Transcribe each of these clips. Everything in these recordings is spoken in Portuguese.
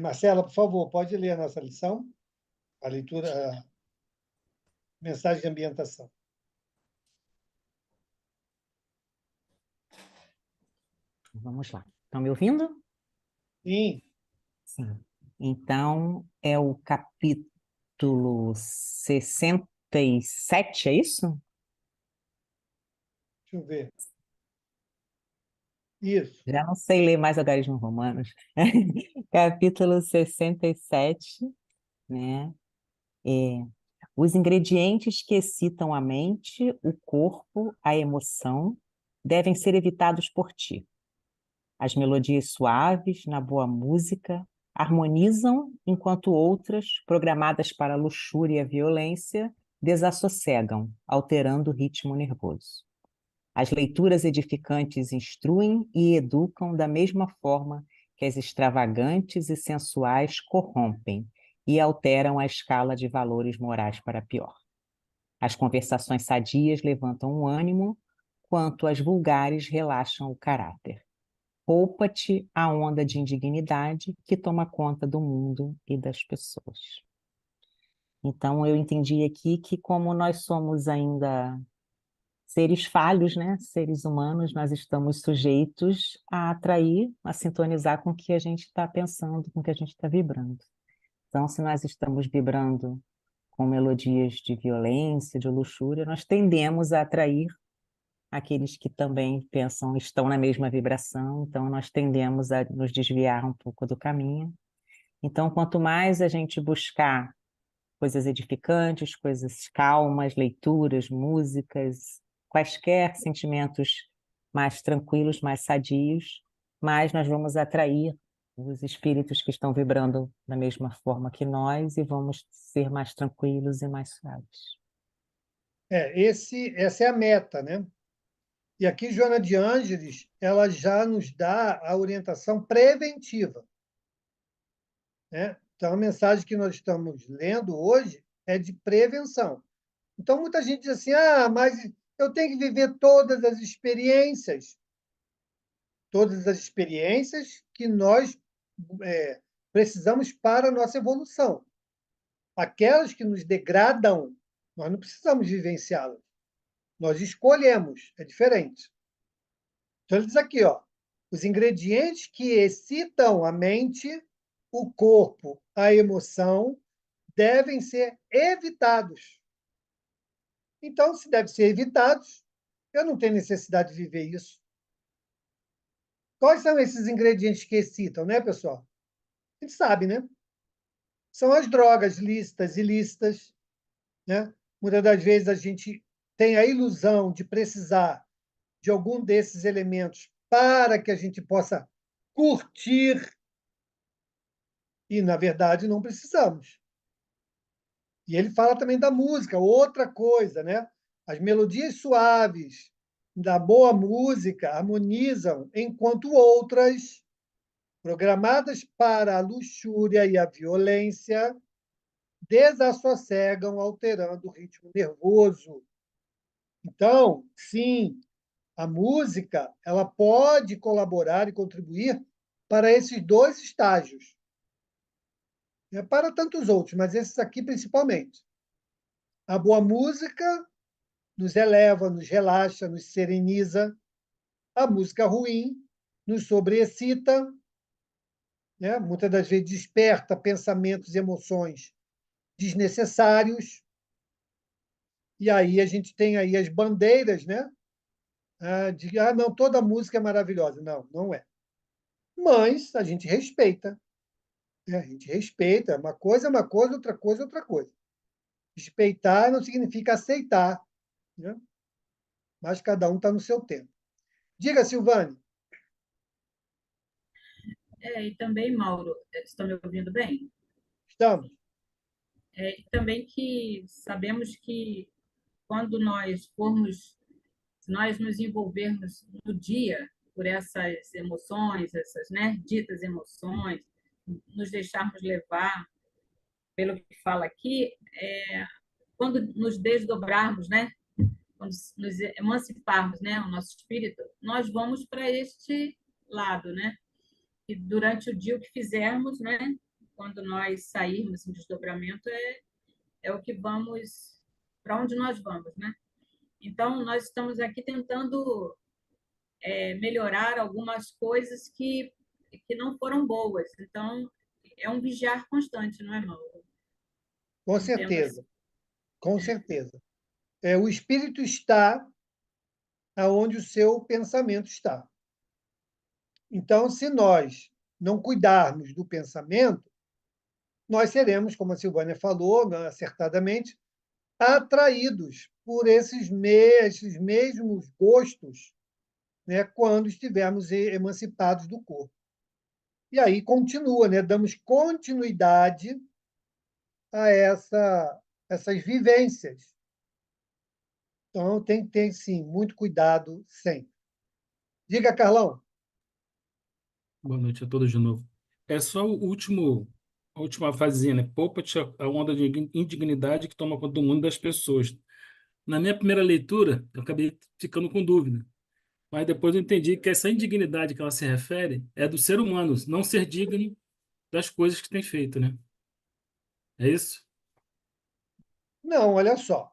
Marcela, por favor, pode ler a nossa lição, a leitura, a mensagem de ambientação. Vamos lá. Estão me ouvindo? Sim. Sim. Então, é o capítulo 67, é isso? Deixa eu ver. Isso. Já não sei ler mais algarismos romanos. Capítulo 67, né? É, os ingredientes que excitam a mente, o corpo, a emoção, devem ser evitados por ti. As melodias suaves, na boa música, harmonizam, enquanto outras, programadas para a luxúria e a violência, desassossegam, alterando o ritmo nervoso. As leituras edificantes instruem e educam da mesma forma que as extravagantes e sensuais corrompem e alteram a escala de valores morais para pior. As conversações sadias levantam o ânimo, quanto as vulgares relaxam o caráter. Poupa-te a onda de indignidade que toma conta do mundo e das pessoas. Então, eu entendi aqui que, como nós somos ainda seres falhos, né? Seres humanos, nós estamos sujeitos a atrair, a sintonizar com o que a gente está pensando, com o que a gente está vibrando. Então, se nós estamos vibrando com melodias de violência, de luxúria, nós tendemos a atrair aqueles que também pensam, estão na mesma vibração, então nós tendemos a nos desviar um pouco do caminho. Então, quanto mais a gente buscar coisas edificantes, coisas calmas, leituras, músicas, quaisquer sentimentos mais tranquilos, mais sadios, mais nós vamos atrair os espíritos que estão vibrando da mesma forma que nós e vamos ser mais tranquilos e mais suaves. Essa é a meta, né? E aqui, Joana de Ângeles, ela já nos dá a orientação preventiva, né? Então, a mensagem que nós estamos lendo hoje é de prevenção. Então, muita gente diz assim: mas eu tenho que viver todas as experiências que nós precisamos para a nossa evolução. Aquelas que nos degradam, nós não precisamos vivenciá-las. Nós escolhemos, é diferente. Então, ele diz aqui, ó, os ingredientes que excitam a mente, o corpo, a emoção, devem ser evitados. Então, se devem ser evitados, eu não tenho necessidade de viver isso. Quais são esses ingredientes que excitam, né, pessoal? A gente sabe, né? São as drogas lícitas, ilícitas, né? Muitas das vezes a gente tem a ilusão de precisar de algum desses elementos para que a gente possa curtir, e, na verdade, não precisamos. E ele fala também da música, outra coisa, né? As melodias suaves da boa música harmonizam, enquanto outras, programadas para a luxúria e a violência, desassossegam, alterando o ritmo nervoso. Então, sim, a música ela pode colaborar e contribuir para esses dois estágios. Para tantos outros, mas esses aqui principalmente. A boa música nos eleva, nos relaxa, nos sereniza. A música ruim nos sobreexcita, né? Muitas das vezes desperta pensamentos e emoções desnecessários. E aí a gente tem aí as bandeiras, né? De não, toda música é maravilhosa. Não, não é. Mas a gente respeita. Né? A gente respeita. Uma coisa, outra coisa, outra coisa. Respeitar não significa aceitar, né? Mas cada um está no seu tempo. Diga, Silvane. E também, Mauro, estão me ouvindo bem? Estamos. E também que sabemos que quando nós formos, se nós nos envolvermos no dia por essas emoções, essas, né, ditas emoções, nos deixarmos levar pelo que fala aqui, quando nos desdobrarmos, né, quando nos emanciparmos, né, o nosso espírito, nós vamos para este lado, né? E durante o dia, o que fizermos, né? Quando nós sairmos em desdobramento, é o que vamos, para onde nós vamos, né? Então, nós estamos aqui tentando melhorar algumas coisas que não foram boas. Então, é um vigiar constante, não é, Mauro? Com Entendo assim. certeza, com certeza. O espírito está aonde o seu pensamento está. Então, se nós não cuidarmos do pensamento, nós seremos, como a Silvânia falou, né, acertadamente, atraídos por esses mesmos gostos, né, quando estivermos emancipados do corpo. E aí continua, né, damos continuidade a essas vivências. Então, tem que ter, sim, muito cuidado sempre. Diga, Carlão. Boa noite a todos de novo. É só a última fasezinha, né? Poupa-te a onda de indignidade que toma conta do mundo das pessoas. Na minha primeira leitura, eu acabei ficando com dúvida. Mas depois eu entendi que essa indignidade que ela se refere é do ser humano, não ser digno das coisas que tem feito, né? É isso? Não, olha só.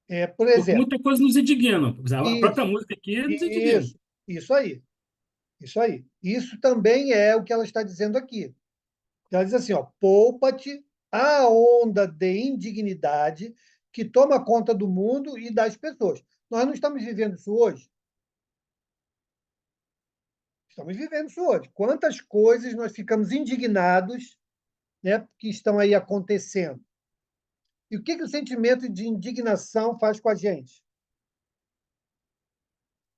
Por Porque exemplo, muita coisa nos indigna. A própria isso, música aqui nos indigna. isso, isso aí, isso aí. Isso também é o que ela está dizendo aqui. Ela diz assim, ó, poupa-te a onda de indignidade que toma conta do mundo e das pessoas. Nós não estamos vivendo isso hoje? Estamos vivendo isso hoje. Quantas coisas nós ficamos indignados, né, que estão aí acontecendo? E o que o sentimento de indignação faz com a gente?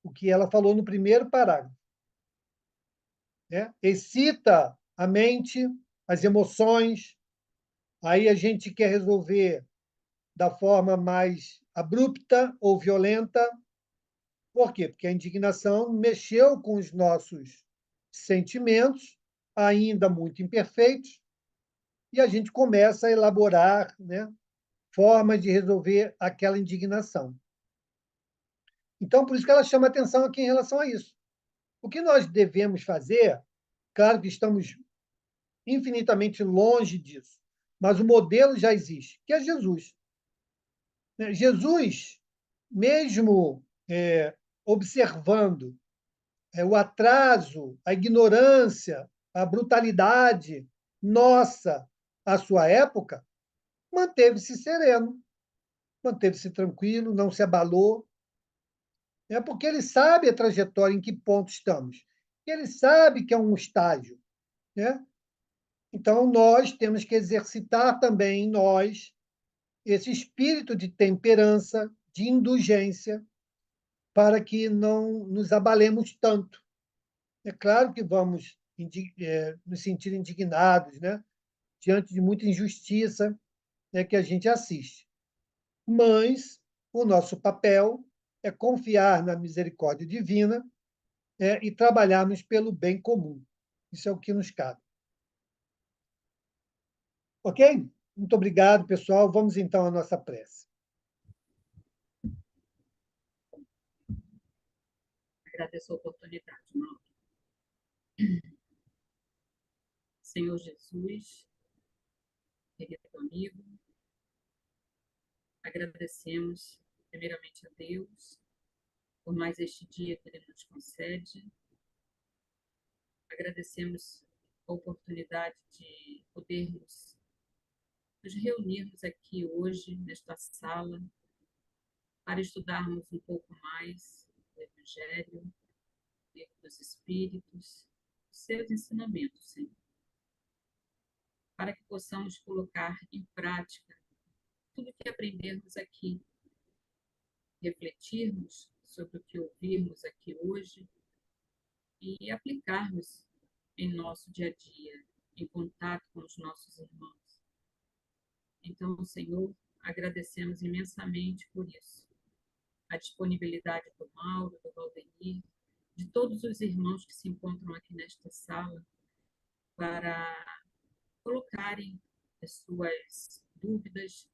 O que ela falou no primeiro parágrafo, né? Excita a mente, as emoções, aí a gente quer resolver da forma mais abrupta ou violenta. Por quê? Porque a indignação mexeu com os nossos sentimentos, ainda muito imperfeitos, e a gente começa a elaborar, né, formas de resolver aquela indignação. Então, por isso que ela chama atenção aqui em relação a isso. O que nós devemos fazer, claro que estamos infinitamente longe disso, mas o modelo já existe, que é Jesus. Jesus, mesmo observando o atraso, a ignorância, a brutalidade nossa à sua época, manteve-se sereno, manteve-se tranquilo, não se abalou, porque ele sabe a trajetória, em que ponto estamos. Ele sabe que é um estágio. Né? Então, nós temos que exercitar também em nós esse espírito de temperança, de indulgência, para que não nos abalemos tanto. É claro que vamos nos sentir indignados, né, diante de muita injustiça, né, que a gente assiste. Mas o nosso papel é confiar na misericórdia divina, e trabalharmos pelo bem comum. Isso é o que nos cabe. Ok? Muito obrigado, pessoal. Vamos então à nossa prece. Agradeço a oportunidade, Mauro. Senhor Jesus, querido amigo, agradecemos primeiramente a Deus por mais este dia que Ele nos concede. Agradecemos a oportunidade de podermos nos reunirmos aqui hoje, nesta sala, para estudarmos um pouco mais o Evangelho, o livro dos Espíritos, os seus ensinamentos, Senhor, para que possamos colocar em prática tudo que aprendermos aqui, refletirmos sobre o que ouvirmos aqui hoje e aplicarmos em nosso dia a dia, em contato com os nossos irmãos. Então, Senhor, agradecemos imensamente por isso. A disponibilidade do Mauro, do Valdenir, de todos os irmãos que se encontram aqui nesta sala para colocarem as suas dúvidas,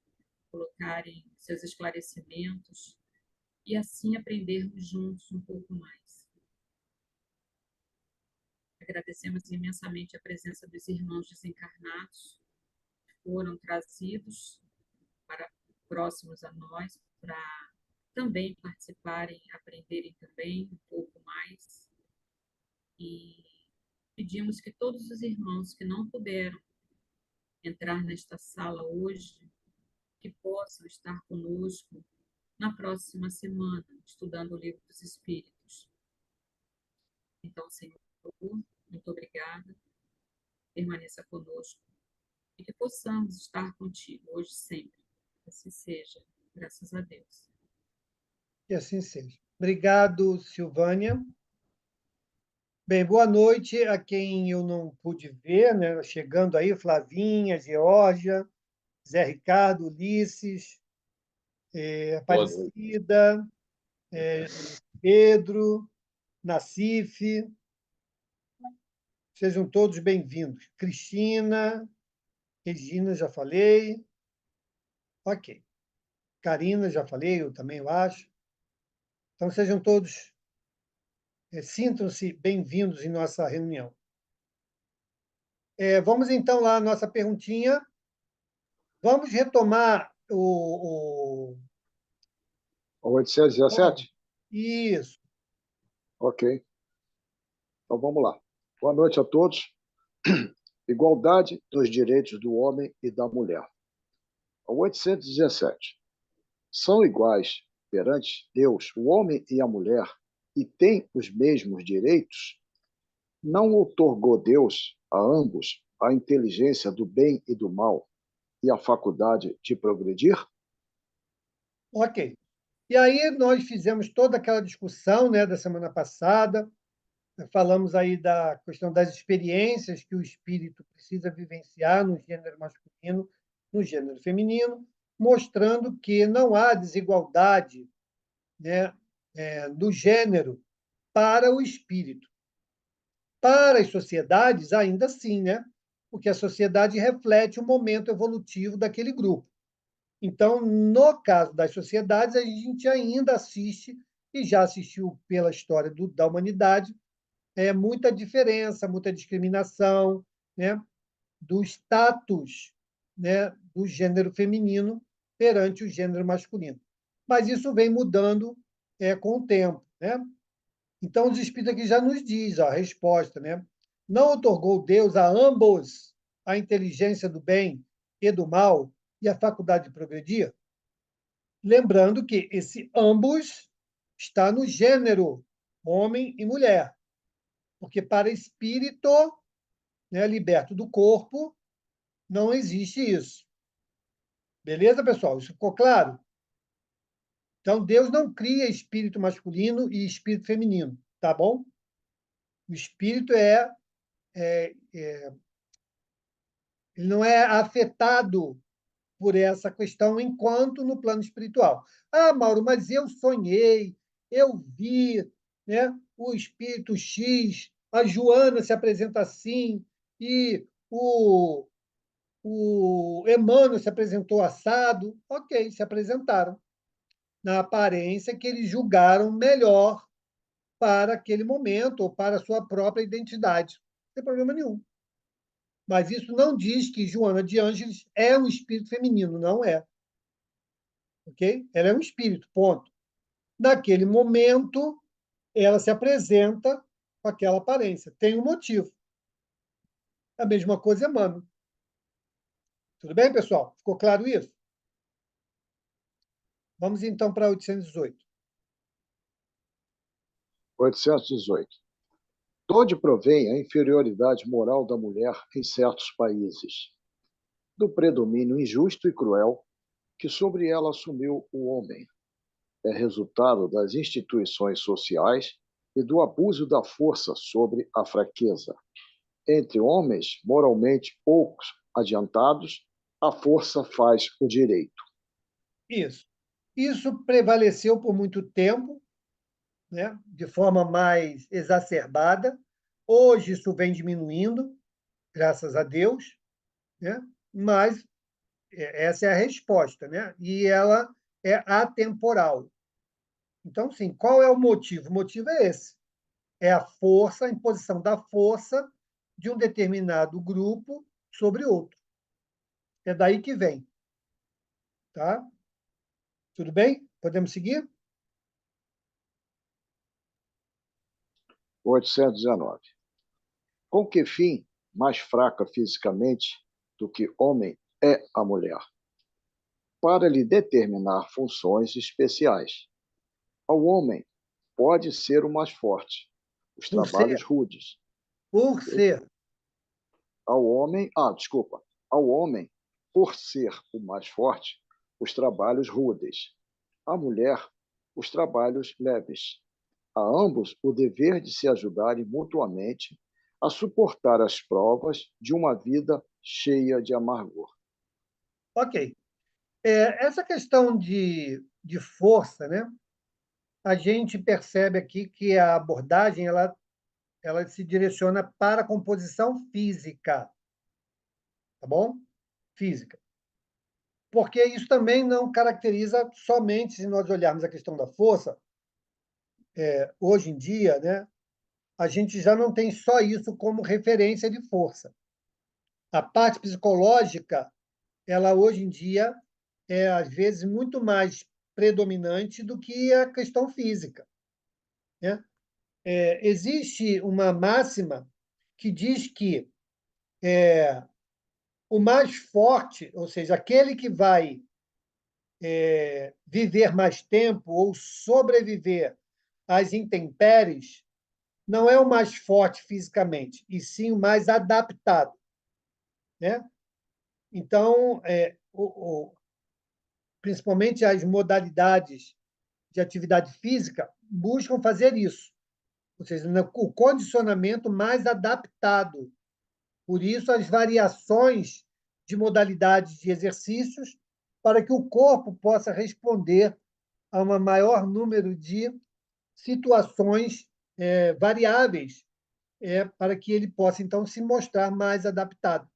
colocarem seus esclarecimentos e assim aprendermos juntos um pouco mais. Agradecemos imensamente a presença dos irmãos desencarnados que foram trazidos para próximos a nós, para também participarem, aprenderem também um pouco mais. E pedimos que todos os irmãos que não puderam entrar nesta sala hoje, que possam estar conosco na próxima semana, estudando o Livro dos Espíritos. Então, Senhor, muito obrigada. Permaneça conosco e que possamos estar contigo hoje e sempre. Assim seja, graças a Deus. Que assim seja. Obrigado, Silvânia. Bem, boa noite a quem eu não pude ver, né? Chegando aí, Flavinha, Geórgia, Zé Ricardo, Ulisses, Boa noite. Aparecida, Pedro, Nacife. Sejam todos bem-vindos. Cristina, Regina, já falei. Ok. Karina, já falei, eu também eu acho. Então, sejam todos, sintam-se bem-vindos em nossa reunião. Vamos, então, lá à nossa perguntinha. Vamos retomar o... 817? Isso. Ok. Então vamos lá. Boa noite a todos. Igualdade dos direitos do homem e da mulher. 817. São iguais perante Deus o homem e a mulher e têm os mesmos direitos? Não outorgou Deus a ambos a inteligência do bem e do mal e a faculdade de progredir? Ok. E aí nós fizemos toda aquela discussão, né, da semana passada, falamos aí da questão das experiências que o espírito precisa vivenciar no gênero masculino, no gênero feminino, mostrando que não há desigualdade, né, do gênero para o espírito. Para as sociedades, ainda assim, né? Porque a sociedade reflete o momento evolutivo daquele grupo. Então, no caso das sociedades, a gente ainda assiste, e já assistiu pela história da humanidade, muita diferença, muita discriminação, né, do status, né, do gênero feminino perante o gênero masculino. Mas isso vem mudando com o tempo. Né? Então, os Espíritos aqui já nos diz a resposta. Né? Não outorgou Deus a ambos a inteligência do bem e do mal e a faculdade de progredir? Lembrando que esse ambos está no gênero homem e mulher. Porque para espírito, né, liberto do corpo, não existe isso. Beleza, pessoal? Isso ficou claro? Então, Deus não cria espírito masculino e espírito feminino, tá bom? O espírito ele não é afetado por essa questão enquanto no plano espiritual. Ah, Mauro, mas eu sonhei, eu vi, né, o espírito X, a Joana se apresenta assim, e o Emmanuel se apresentou assado. Ok, se apresentaram. Na aparência que eles julgaram melhor para aquele momento ou para a sua própria identidade. Não tem problema nenhum. Mas isso não diz que Joana de Ângeles é um espírito feminino, não é. Ok? Ela é um espírito, ponto. Naquele momento, ela se apresenta com aquela aparência. Tem um motivo. A mesma coisa é Emmanuel. Tudo bem, pessoal? Ficou claro isso? Vamos então para 818. 818. De provém a inferioridade moral da mulher em certos países, do predomínio injusto e cruel que sobre ela assumiu o homem. É resultado das instituições sociais e do abuso da força sobre a fraqueza. Entre homens moralmente poucos adiantados, a força faz o direito. Isso. Isso prevaleceu por muito tempo, né, de forma mais exacerbada. Hoje isso vem diminuindo, graças a Deus, né? Mas essa é a resposta, né? E ela é atemporal. Então, sim, qual é o motivo? O motivo é esse. é a força, a imposição da força de um determinado grupo sobre outro. É daí que vem. Tá? Tudo bem? Podemos seguir? 819. Com que fim mais fraca fisicamente do que homem é a mulher? Para lhe determinar funções especiais. Ao homem pode ser o mais forte, os Por trabalhos ser, rudes. por ser. Ao homem, desculpa, ao homem, por ser o mais forte, os trabalhos rudes. À mulher, os trabalhos leves. A ambos o dever de se ajudarem mutuamente a suportar as provas de uma vida cheia de amargor. Ok. Essa questão de força, né? A gente percebe aqui que a abordagem ela se direciona para a composição física, tá bom? Física. Porque isso também não caracteriza somente, se nós olharmos a questão da força, hoje em dia, né? A gente já não tem só isso como referência de força. A parte psicológica, ela hoje em dia é, às vezes, muito mais predominante do que a questão física, né? Existe uma máxima que diz que o mais forte, ou seja, aquele que vai viver mais tempo ou sobreviver às intempéries, não é o mais forte fisicamente, e sim o mais adaptado, né? Então, principalmente as modalidades de atividade física buscam fazer isso, ou seja, o condicionamento mais adaptado. Por isso, as variações de modalidades de exercícios para que o corpo possa responder a um maior número de situações variáveis, para que ele possa, então, se mostrar mais adaptado.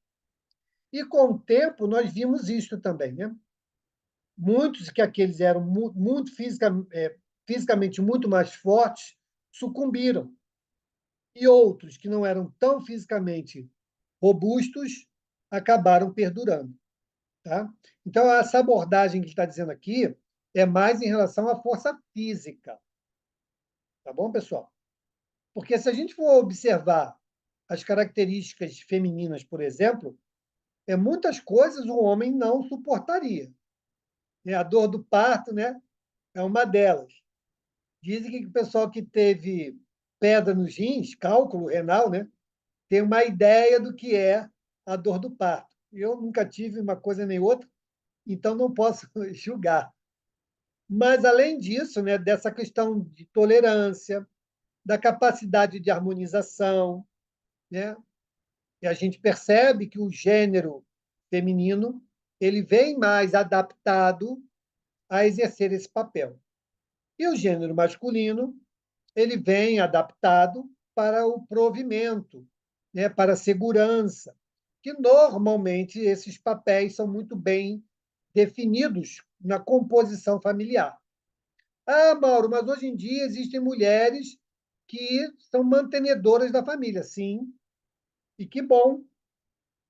E, com o tempo, nós vimos isto também, né? Muitos que aqueles eram muito fisicamente muito mais fortes sucumbiram. E outros que não eram tão fisicamente robustos acabaram perdurando. Tá? Então, essa abordagem que ele está dizendo aqui é mais em relação à força física. Tá bom, pessoal? Porque se a gente for observar as características femininas, por exemplo, muitas coisas o homem não suportaria. A dor do parto, né, é uma delas. Dizem que o pessoal que teve pedra nos rins, cálculo renal, né, tem uma ideia do que é a dor do parto. Eu nunca tive uma coisa nem outra, então não posso julgar. Mas, além disso, né, dessa questão de tolerância, da capacidade de harmonização, né, e a gente percebe que o gênero feminino ele vem mais adaptado a exercer esse papel. E o gênero masculino ele vem adaptado para o provimento, né, para a segurança, que normalmente esses papéis são muito bem definidos na composição familiar. Mauro, mas hoje em dia existem mulheres que são mantenedoras da família. Sim, e que bom,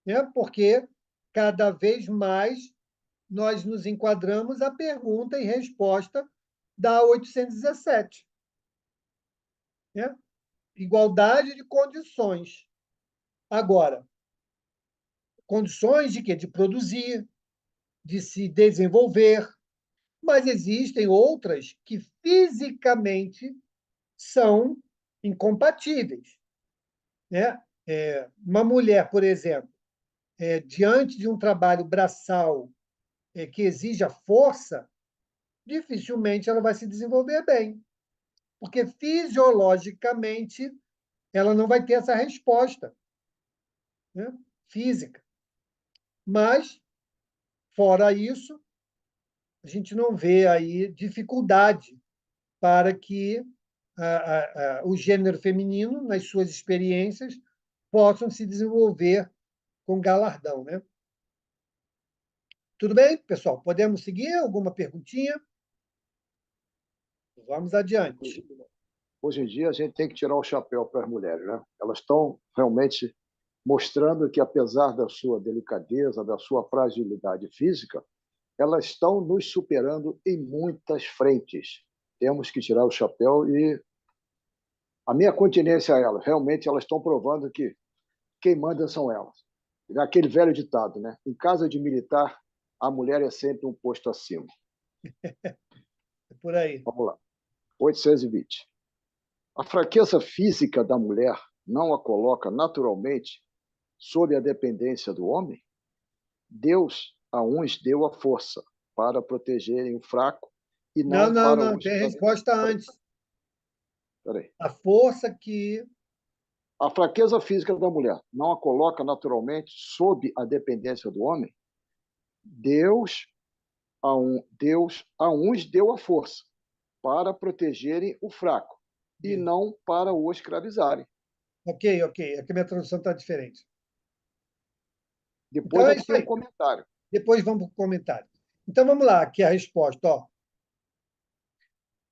né? Porque cada vez mais nós nos enquadramos à pergunta e resposta da 817, né? Igualdade de condições. Agora, condições de quê? De produzir, de se desenvolver, mas existem outras que fisicamente são incompatíveis, né? Uma mulher, por exemplo, diante de um trabalho braçal que exija força, dificilmente ela vai se desenvolver bem, porque fisiologicamente ela não vai ter essa resposta, né, física. Mas, fora isso, a gente não vê aí dificuldade para que o gênero feminino, nas suas experiências, possam se desenvolver com galardão, né? Tudo bem, pessoal? Podemos seguir? Alguma perguntinha? Vamos adiante. Hoje em dia, a gente tem que tirar o chapéu para as mulheres, né? Elas estão realmente mostrando que, apesar da sua delicadeza, da sua fragilidade física, elas estão nos superando em muitas frentes. Temos que tirar o chapéu e a minha continência a elas. Realmente, elas estão provando que quem manda são elas. Aquele velho ditado, né? Em casa de militar, a mulher é sempre um posto acima. É por aí. Vamos lá. 820. A fraqueza física da mulher não a coloca naturalmente sob a dependência do homem? Deus a uns deu a força para protegerem o fraco e Não, não não, para o não, tem a resposta Peraí, antes. peraí. A força que. A fraqueza física da mulher não a coloca naturalmente sob a dependência do homem? Deus a uns deu a força para protegerem o fraco e não para o escravizarem. Ok, ok. É que a minha tradução está diferente. Depois Então é é que isso tem um aí. comentário. Depois vamos para o comentário. Então vamos lá, aqui a resposta. Ó.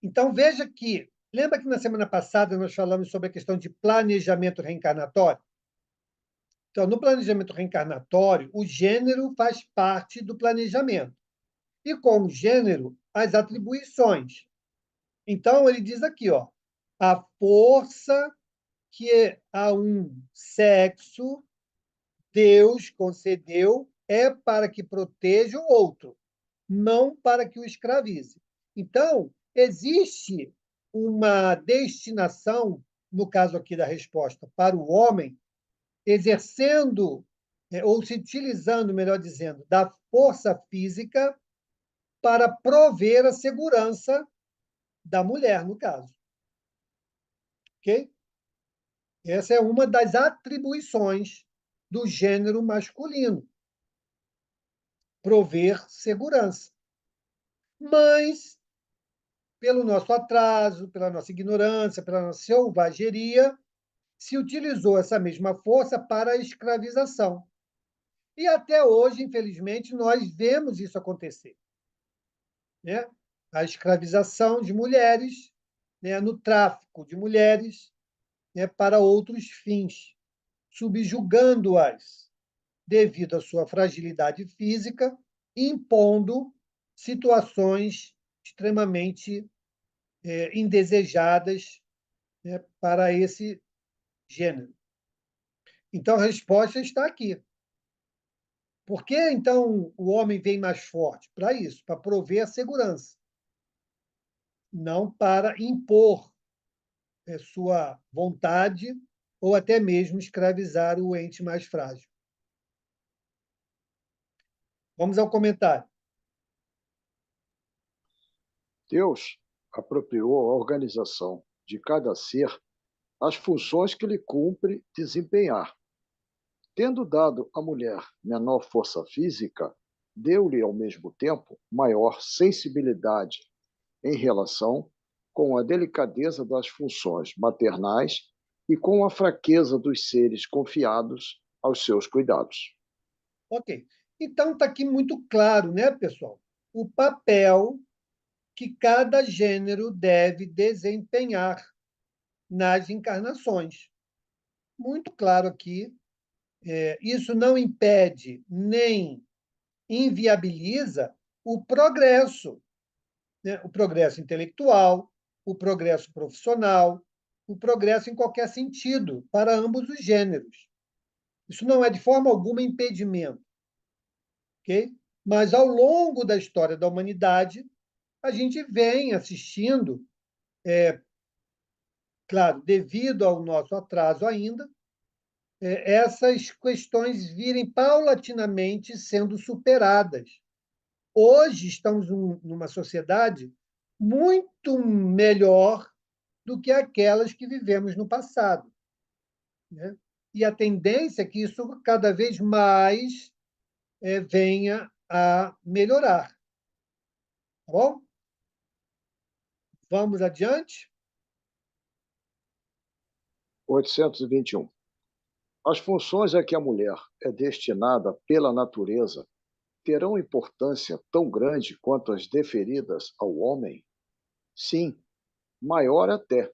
Então veja que. Lembra que na semana passada nós falamos sobre a questão de planejamento reencarnatório? Então, no planejamento reencarnatório, o gênero faz parte do planejamento. E com o gênero, as atribuições. Então, ele diz aqui, ó, a força que a um sexo Deus concedeu é para que proteja o outro, não para que o escravize. Então, existe uma destinação, no caso aqui da resposta, para o homem, exercendo, ou se utilizando, melhor dizendo, da força física para prover a segurança da mulher, no caso. Ok? Essa é uma das atribuições do gênero masculino, prover segurança. Mas, pelo nosso atraso, pela nossa ignorância, pela nossa selvageria, se utilizou essa mesma força para a escravização. E até hoje, infelizmente, nós vemos isso acontecer. Né? A escravização de mulheres, né? No tráfico de mulheres, né? Para outros fins, subjugando-as devido à sua fragilidade física, impondo situações extremamente indesejadas, né, para esse gênero. Então, a resposta está aqui. Por que, então, o homem vem mais forte? Para isso, para prover a segurança, não para impor sua vontade ou até mesmo escravizar o ente mais frágil. Vamos ao comentário. Deus apropriou à organização de cada ser as funções que lhe cumpre desempenhar. Tendo dado à mulher menor força física, deu-lhe, ao mesmo tempo, maior sensibilidade em relação com a delicadeza das funções maternais e com a fraqueza dos seres confiados aos seus cuidados. Ok. Então, está aqui muito claro, né, pessoal? O papel que cada gênero deve desempenhar nas encarnações. Muito claro aqui. Isso não impede nem inviabiliza o progresso, né? O progresso intelectual, o progresso profissional, o progresso em qualquer sentido, para ambos os gêneros. Isso não é de forma alguma impedimento, ok? Mas ao longo da história da humanidade, a gente vem assistindo, claro, devido ao nosso atraso ainda, essas questões virem paulatinamente sendo superadas. Hoje estamos numa sociedade muito melhor do que aquelas que vivemos no passado. Né? E a tendência é que isso cada vez mais venha a melhorar. Tá bom? Vamos adiante? 821. As funções a que a mulher é destinada pela natureza terão importância tão grande quanto as deferidas ao homem? Sim, maior até,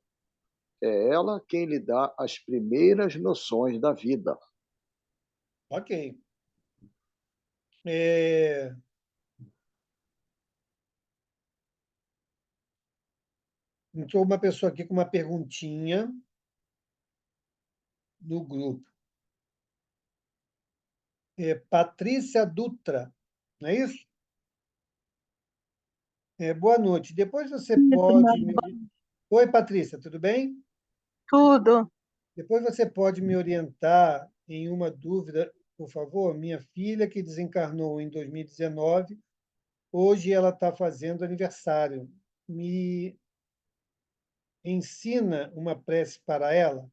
É ela quem lhe dá as primeiras noções da vida. Ok. É, entrou uma pessoa aqui com uma perguntinha no grupo. Patrícia Dutra, não é isso? Boa noite. Depois você pode me... Oi, Patrícia, tudo bem? Tudo. Depois você pode me orientar em uma dúvida, por favor? Minha filha, que desencarnou em 2019, hoje ela está fazendo aniversário. Me ensina uma prece para ela?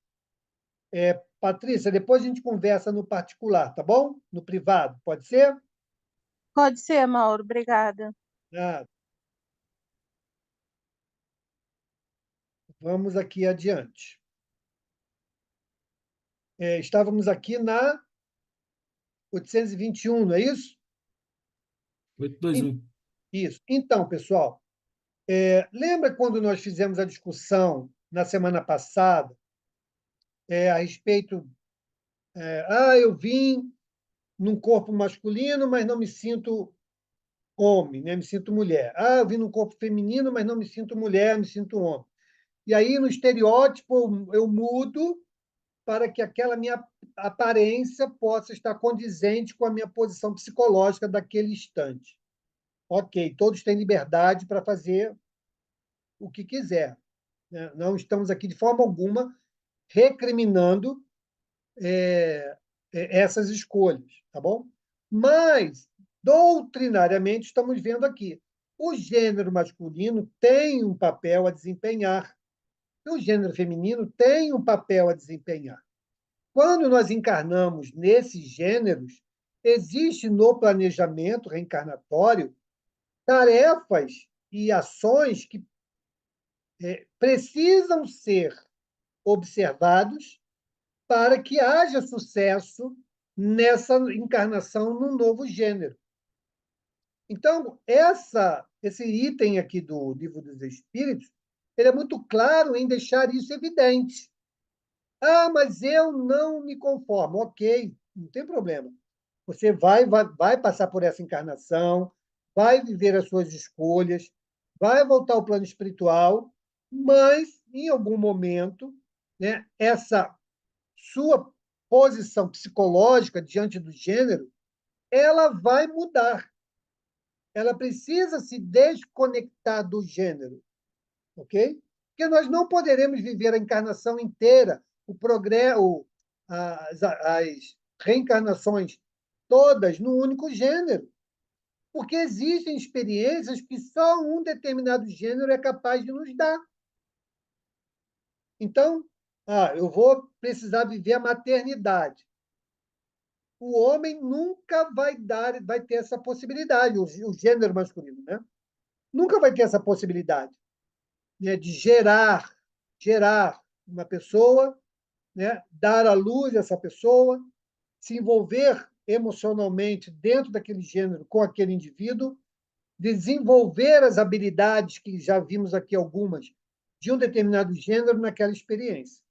Patrícia, depois a gente conversa no particular, tá bom? No privado, pode ser? Pode ser, Mauro, obrigada. Ah, vamos aqui adiante. Estávamos aqui na 821, não é isso? 821. Isso. Então, pessoal, lembra quando nós fizemos a discussão na semana passada a respeito, eu vim num corpo masculino, mas não me sinto homem, né? Me sinto mulher. Eu vim num corpo feminino, mas não me sinto mulher, me sinto homem. E aí, no estereótipo, eu mudo para que aquela minha aparência possa estar condizente com a minha posição psicológica daquele instante. Ok, todos têm liberdade para fazer o que quiser, né? Não estamos aqui, de forma alguma, recriminando essas escolhas, tá bom? Mas, doutrinariamente, estamos vendo aqui, o gênero masculino tem um papel a desempenhar, e o gênero feminino tem um papel a desempenhar. Quando nós encarnamos nesses gêneros, existe no planejamento reencarnatório tarefas e ações que precisam ser observados para que haja sucesso nessa encarnação num novo gênero. Então, esse item aqui do Livro dos Espíritos, ele é muito claro em deixar isso evidente. Mas eu não me conformo. Ok, não tem problema. Você vai passar por essa encarnação, vai viver as suas escolhas, vai voltar ao plano espiritual, mas, em algum momento, né, essa sua posição psicológica diante do gênero, ela vai mudar. Ela precisa se desconectar do gênero, ok? Porque nós não poderemos viver a encarnação inteira, o progresso, as reencarnações todas no único gênero, porque existem experiências que só um determinado gênero é capaz de nos dar. Então, eu vou precisar viver a maternidade. O homem nunca vai ter essa possibilidade, o gênero masculino, né? Nunca vai ter essa possibilidade, né, de gerar uma pessoa, né, dar à luz essa pessoa, se envolver emocionalmente dentro daquele gênero com aquele indivíduo, desenvolver as habilidades que já vimos aqui algumas de um determinado gênero naquela experiência.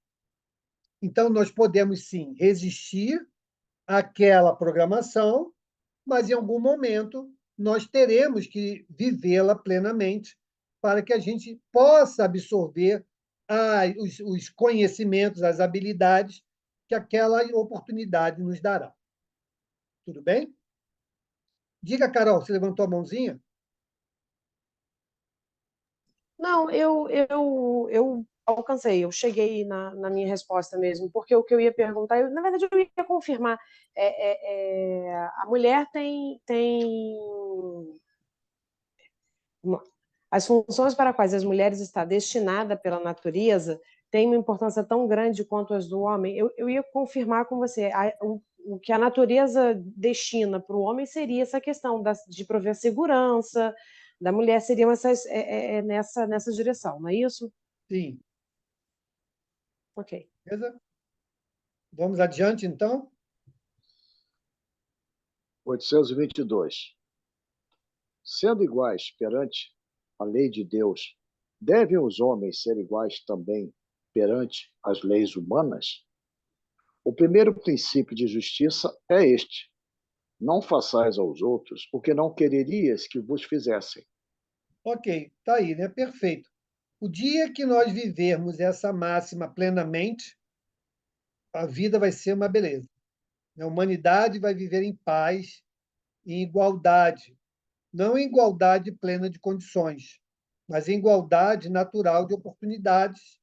Então, nós podemos, sim, resistir àquela programação, mas, em algum momento, nós teremos que vivê-la plenamente para que a gente possa absorver os conhecimentos, as habilidades que aquela oportunidade nos dará. Tudo bem? Diga, Carol, você levantou a mãozinha? Não, eu alcancei, eu cheguei na minha resposta mesmo, porque o que eu ia perguntar, na verdade, eu ia confirmar. A mulher tem as funções para as quais as mulheres estão destinadas pela natureza têm uma importância tão grande quanto as do homem. Eu ia confirmar com você, o que a natureza destina para o homem seria essa questão de prover segurança, da mulher seriam nessa direção, não é isso? Sim. Ok. Beleza? Vamos adiante, então? 822. Sendo iguais perante a lei de Deus, devem os homens ser iguais também perante as leis humanas, o primeiro princípio de justiça é este: não façais aos outros o que não quererias que vos fizessem. Ok, está aí, né? Perfeito. O dia que nós vivermos essa máxima plenamente, a vida vai ser uma beleza. A humanidade vai viver em paz, em igualdade, não em igualdade plena de condições, mas em igualdade natural de oportunidades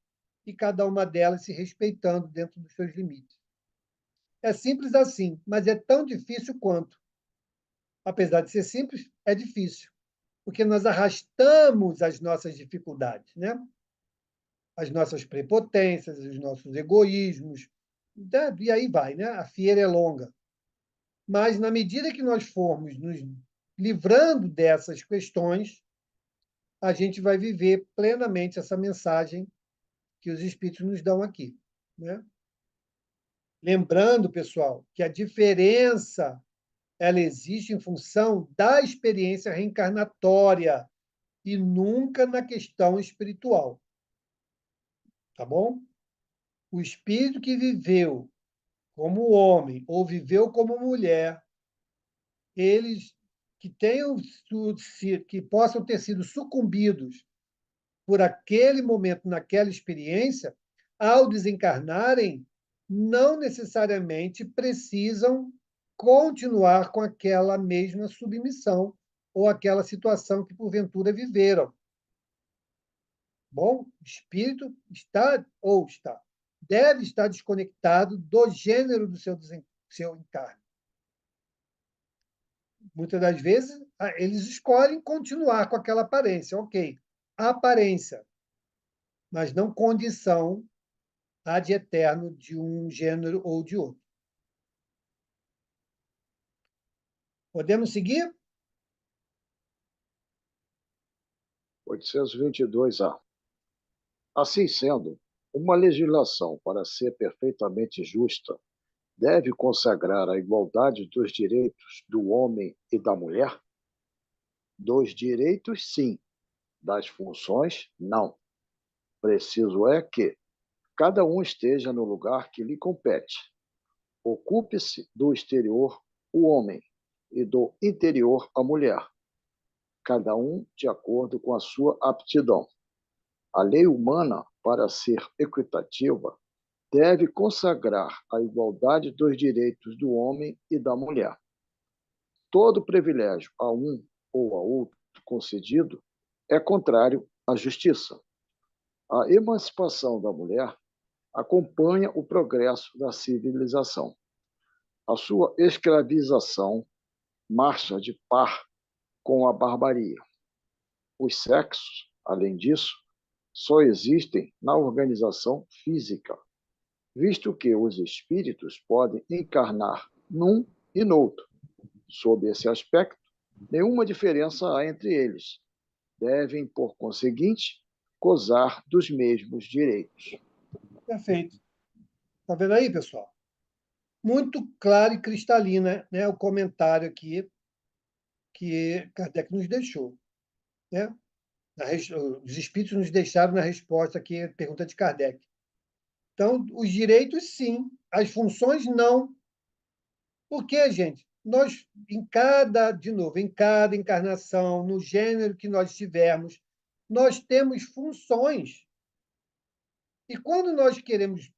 e cada uma delas se respeitando dentro dos seus limites. É simples assim, mas é tão difícil quanto. Apesar de ser simples, é difícil, porque nós arrastamos as nossas dificuldades, né? As nossas prepotências, os nossos egoísmos, e aí vai, né? A fieira é longa. Mas, na medida que nós formos nos livrando dessas questões, a gente vai viver plenamente essa mensagem que os Espíritos nos dão aqui, né? Lembrando, pessoal, que a diferença ela existe em função da experiência reencarnatória e nunca na questão espiritual, tá bom? O espírito que viveu como homem ou viveu como mulher, eles que possam ter sido sucumbidos por aquele momento, naquela experiência, ao desencarnarem, não necessariamente precisam continuar com aquela mesma submissão ou aquela situação que porventura viveram. Bom, o espírito deve estar desconectado do gênero do seu encarne. Muitas das vezes, eles escolhem continuar com aquela aparência, ok. A aparência, mas não condição ad eterno de um gênero ou de outro. Podemos seguir? 822A. Assim sendo, uma legislação, para ser perfeitamente justa, deve consagrar a igualdade dos direitos do homem e da mulher? Dos direitos, sim. Das funções, não. Preciso é que cada um esteja no lugar que lhe compete. Ocupe-se do exterior o homem e do interior a mulher, cada um de acordo com a sua aptidão. A lei humana, para ser equitativa, deve consagrar a igualdade dos direitos do homem e da mulher. Todo privilégio a um ou a outro concedido é contrário à justiça. A emancipação da mulher acompanha o progresso da civilização. A sua escravização marcha de par com a barbaria. Os sexos, além disso, só existem na organização física, visto que os espíritos podem encarnar num e noutro. Sob esse aspecto, nenhuma diferença há entre eles. Devem, por conseguinte, gozar dos mesmos direitos. Perfeito. Está vendo aí, pessoal? Muito claro e cristalina, né, o comentário aqui que Kardec nos deixou, né? Os espíritos nos deixaram na resposta aqui à pergunta de Kardec. Então, os direitos, sim. As funções, não. Por quê, gente? Nós, em cada encarnação, no gênero que nós tivermos, nós temos funções. E quando nós queremos,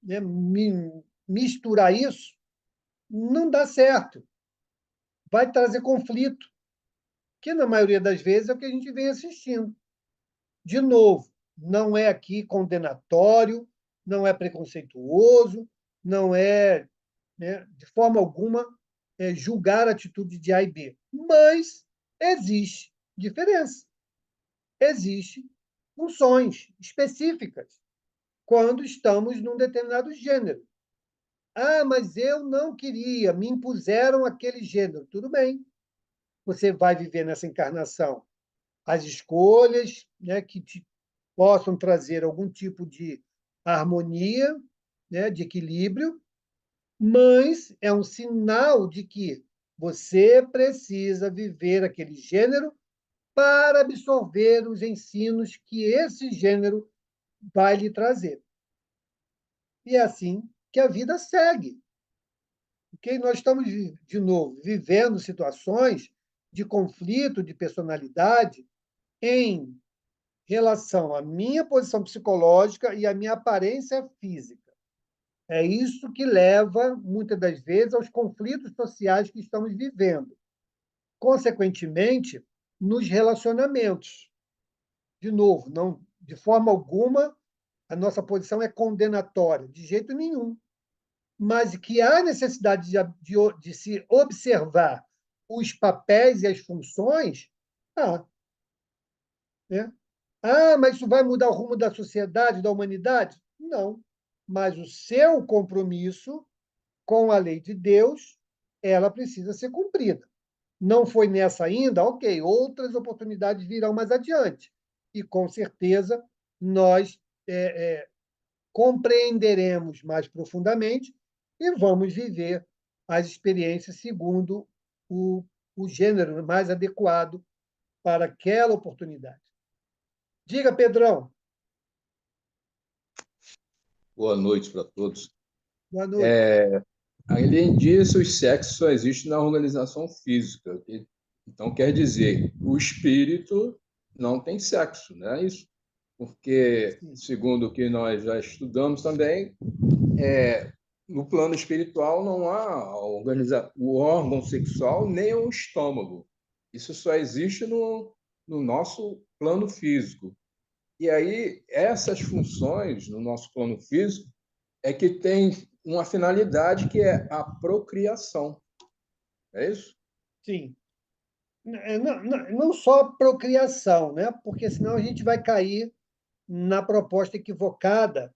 né, misturar isso, não dá certo. Vai trazer conflito, que na maioria das vezes é o que a gente vem assistindo. De novo, não é aqui condenatório, não é preconceituoso, não é, né, de forma alguma, julgar a atitude de A e B. Mas existe diferença. Existem funções específicas quando estamos num determinado gênero. Ah, mas eu não queria, me impuseram aquele gênero. Tudo bem. Você vai viver nessa encarnação as escolhas, né, que te possam trazer algum tipo de harmonia, né, de equilíbrio, mas é um sinal de que você precisa viver aquele gênero para absorver os ensinos que esse gênero vai lhe trazer. E é assim que a vida segue. Porque nós estamos, de novo, vivendo situações de conflito de personalidade em relação à minha posição psicológica e à minha aparência física. É isso que leva, muitas das vezes, aos conflitos sociais que estamos vivendo. Consequentemente, nos relacionamentos. De novo, não, de forma alguma, a nossa posição é condenatória, de jeito nenhum. Mas que há necessidade de se observar os papéis e as funções, né? Mas isso vai mudar o rumo da sociedade, da humanidade? Não. Mas o seu compromisso com a lei de Deus, ela precisa ser cumprida. Não foi nessa ainda? Ok, outras oportunidades virão mais adiante. E, com certeza, nós compreenderemos mais profundamente e vamos viver as experiências segundo o gênero mais adequado para aquela oportunidade. Diga, Pedrão. Boa noite para todos. Boa noite. Além disso, o sexo só existe na organização física. Então, quer dizer, o espírito não tem sexo, não é isso? Porque, segundo o que nós já estudamos também, no plano espiritual não há o órgão sexual nem o estômago. Isso só existe no nosso plano físico. E aí, essas funções no nosso plano físico é que tem uma finalidade que é a procriação. É isso? Sim. Não só a procriação, né? Porque senão a gente vai cair na proposta equivocada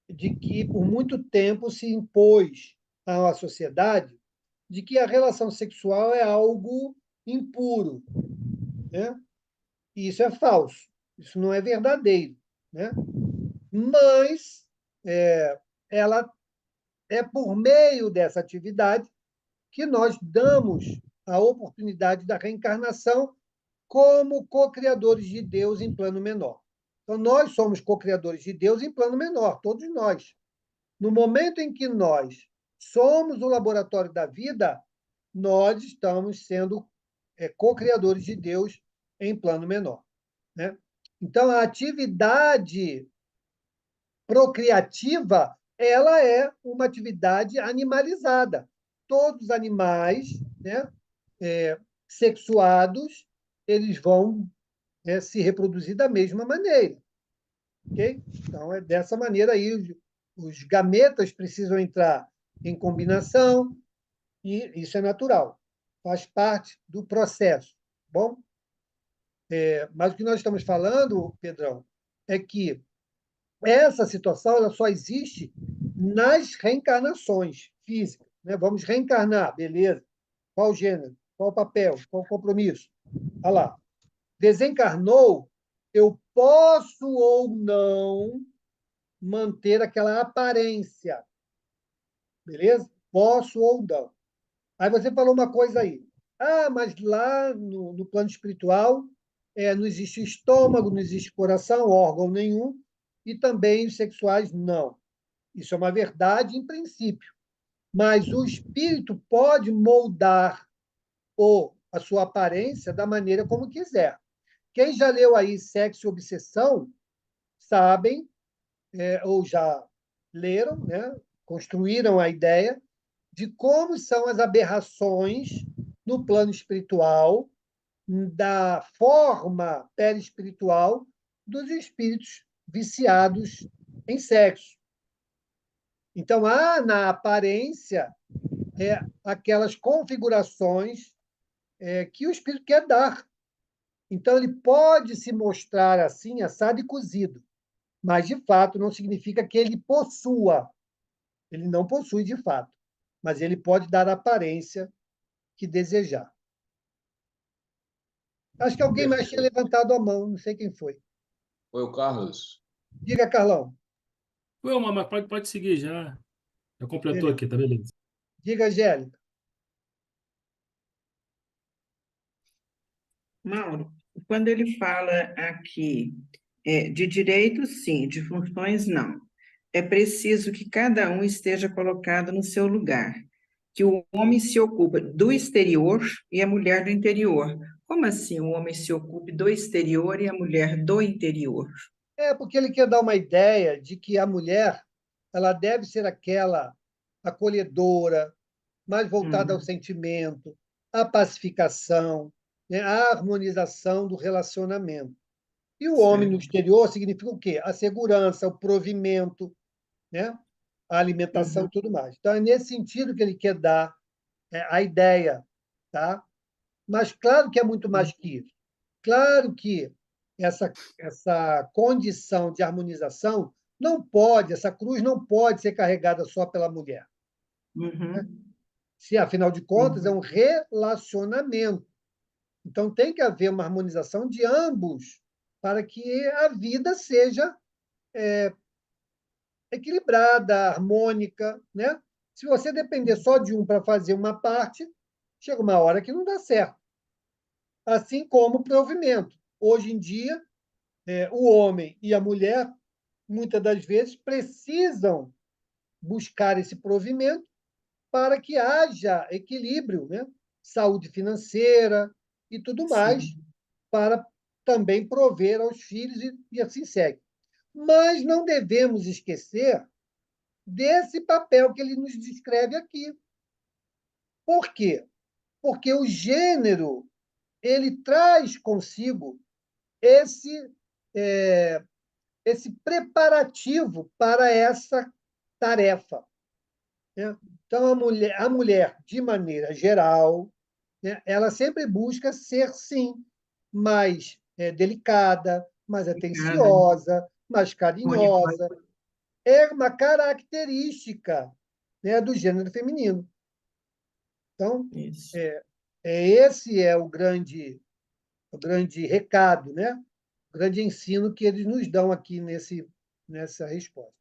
de que, por muito tempo, se impôs à sociedade de que a relação sexual é algo impuro, né? E isso é falso, isso não é verdadeiro, né? Mas ela é por meio dessa atividade que nós damos a oportunidade da reencarnação como co-criadores de Deus em plano menor. Então, nós somos co-criadores de Deus em plano menor, todos nós. No momento em que nós somos o laboratório da vida, nós estamos sendo co-criadores de Deus em plano menor, né? Então, a atividade procriativa, ela é uma atividade animalizada. Todos os animais, né, sexuados, eles vão se reproduzir da mesma maneira. Okay? Então, é dessa maneira aí, os gametas precisam entrar em combinação, e isso é natural, faz parte do processo. Bom? Mas o que nós estamos falando, Pedrão, é que essa situação ela só existe nas reencarnações físicas. Né? Vamos reencarnar, beleza. Qual o gênero? Qual o papel? Qual o compromisso? Olha lá. Desencarnou, eu posso ou não manter aquela aparência. Beleza? Posso ou não. Aí você falou uma coisa aí. Mas lá no plano espiritual não existe estômago, não existe coração, órgão nenhum, e também os sexuais não. Isso é uma verdade em princípio. Mas o espírito pode moldar a sua aparência da maneira como quiser. Quem já leu aí Sexo e Obsessão, sabem, ou já leram, né, construíram a ideia de como são as aberrações no plano espiritual, da forma perispiritual dos espíritos viciados em sexo. Então, há na aparência aquelas configurações que o espírito quer dar. Então, ele pode se mostrar assim, assado e cozido, mas, de fato, não significa que ele possua. Ele não possui, de fato, mas ele pode dar a aparência que desejar. Acho que alguém mais tinha levantado a mão, não sei quem foi. Foi o Carlos. Diga, Carlão. Ué, mas pode seguir já. Já completou Beleza. aqui, tá beleza. Diga, Angélica. Mauro, quando ele fala aqui de direitos, sim, de funções, não. é preciso que cada um esteja colocado no seu lugar, que o homem se ocupa do exterior e a mulher do interior. Como assim o homem se ocupe do exterior e a mulher do interior? Porque ele quer dar uma ideia de que a mulher ela deve ser aquela acolhedora, mais voltada ao sentimento, à pacificação, né, à harmonização do relacionamento. E o homem no Certo. exterior significa o quê? A segurança, o provimento, né? A alimentação e tudo mais. Então, é nesse sentido que ele quer dar a ideia. Tá? Mas, claro que é muito mais que isso. Claro que essa condição de harmonização não pode, essa cruz não pode ser carregada só pela mulher. Uhum. Se, afinal de contas, é um relacionamento. Então, tem que haver uma harmonização de ambos para que a vida seja equilibrada, harmônica. Né? Se você depender só de um para fazer uma parte, chega uma hora que não dá certo. Assim como o provimento. Hoje em dia, o homem e a mulher, muitas das vezes, precisam buscar esse provimento para que haja equilíbrio, né? Saúde financeira e tudo mais, Sim. para também prover aos filhos e assim segue. Mas não devemos esquecer desse papel que ele nos descreve aqui. Por quê? Porque o gênero ele traz consigo esse, esse preparativo para essa tarefa. Né? Então, a mulher, de maneira geral, né, ela sempre busca ser, sim, mais delicada, mais Obrigada. atenciosa, mais Mônica. carinhosa. É uma característica, né, do gênero feminino. Então, Isso. esse é o grande recado, né? O grande ensino que eles nos dão aqui nessa resposta.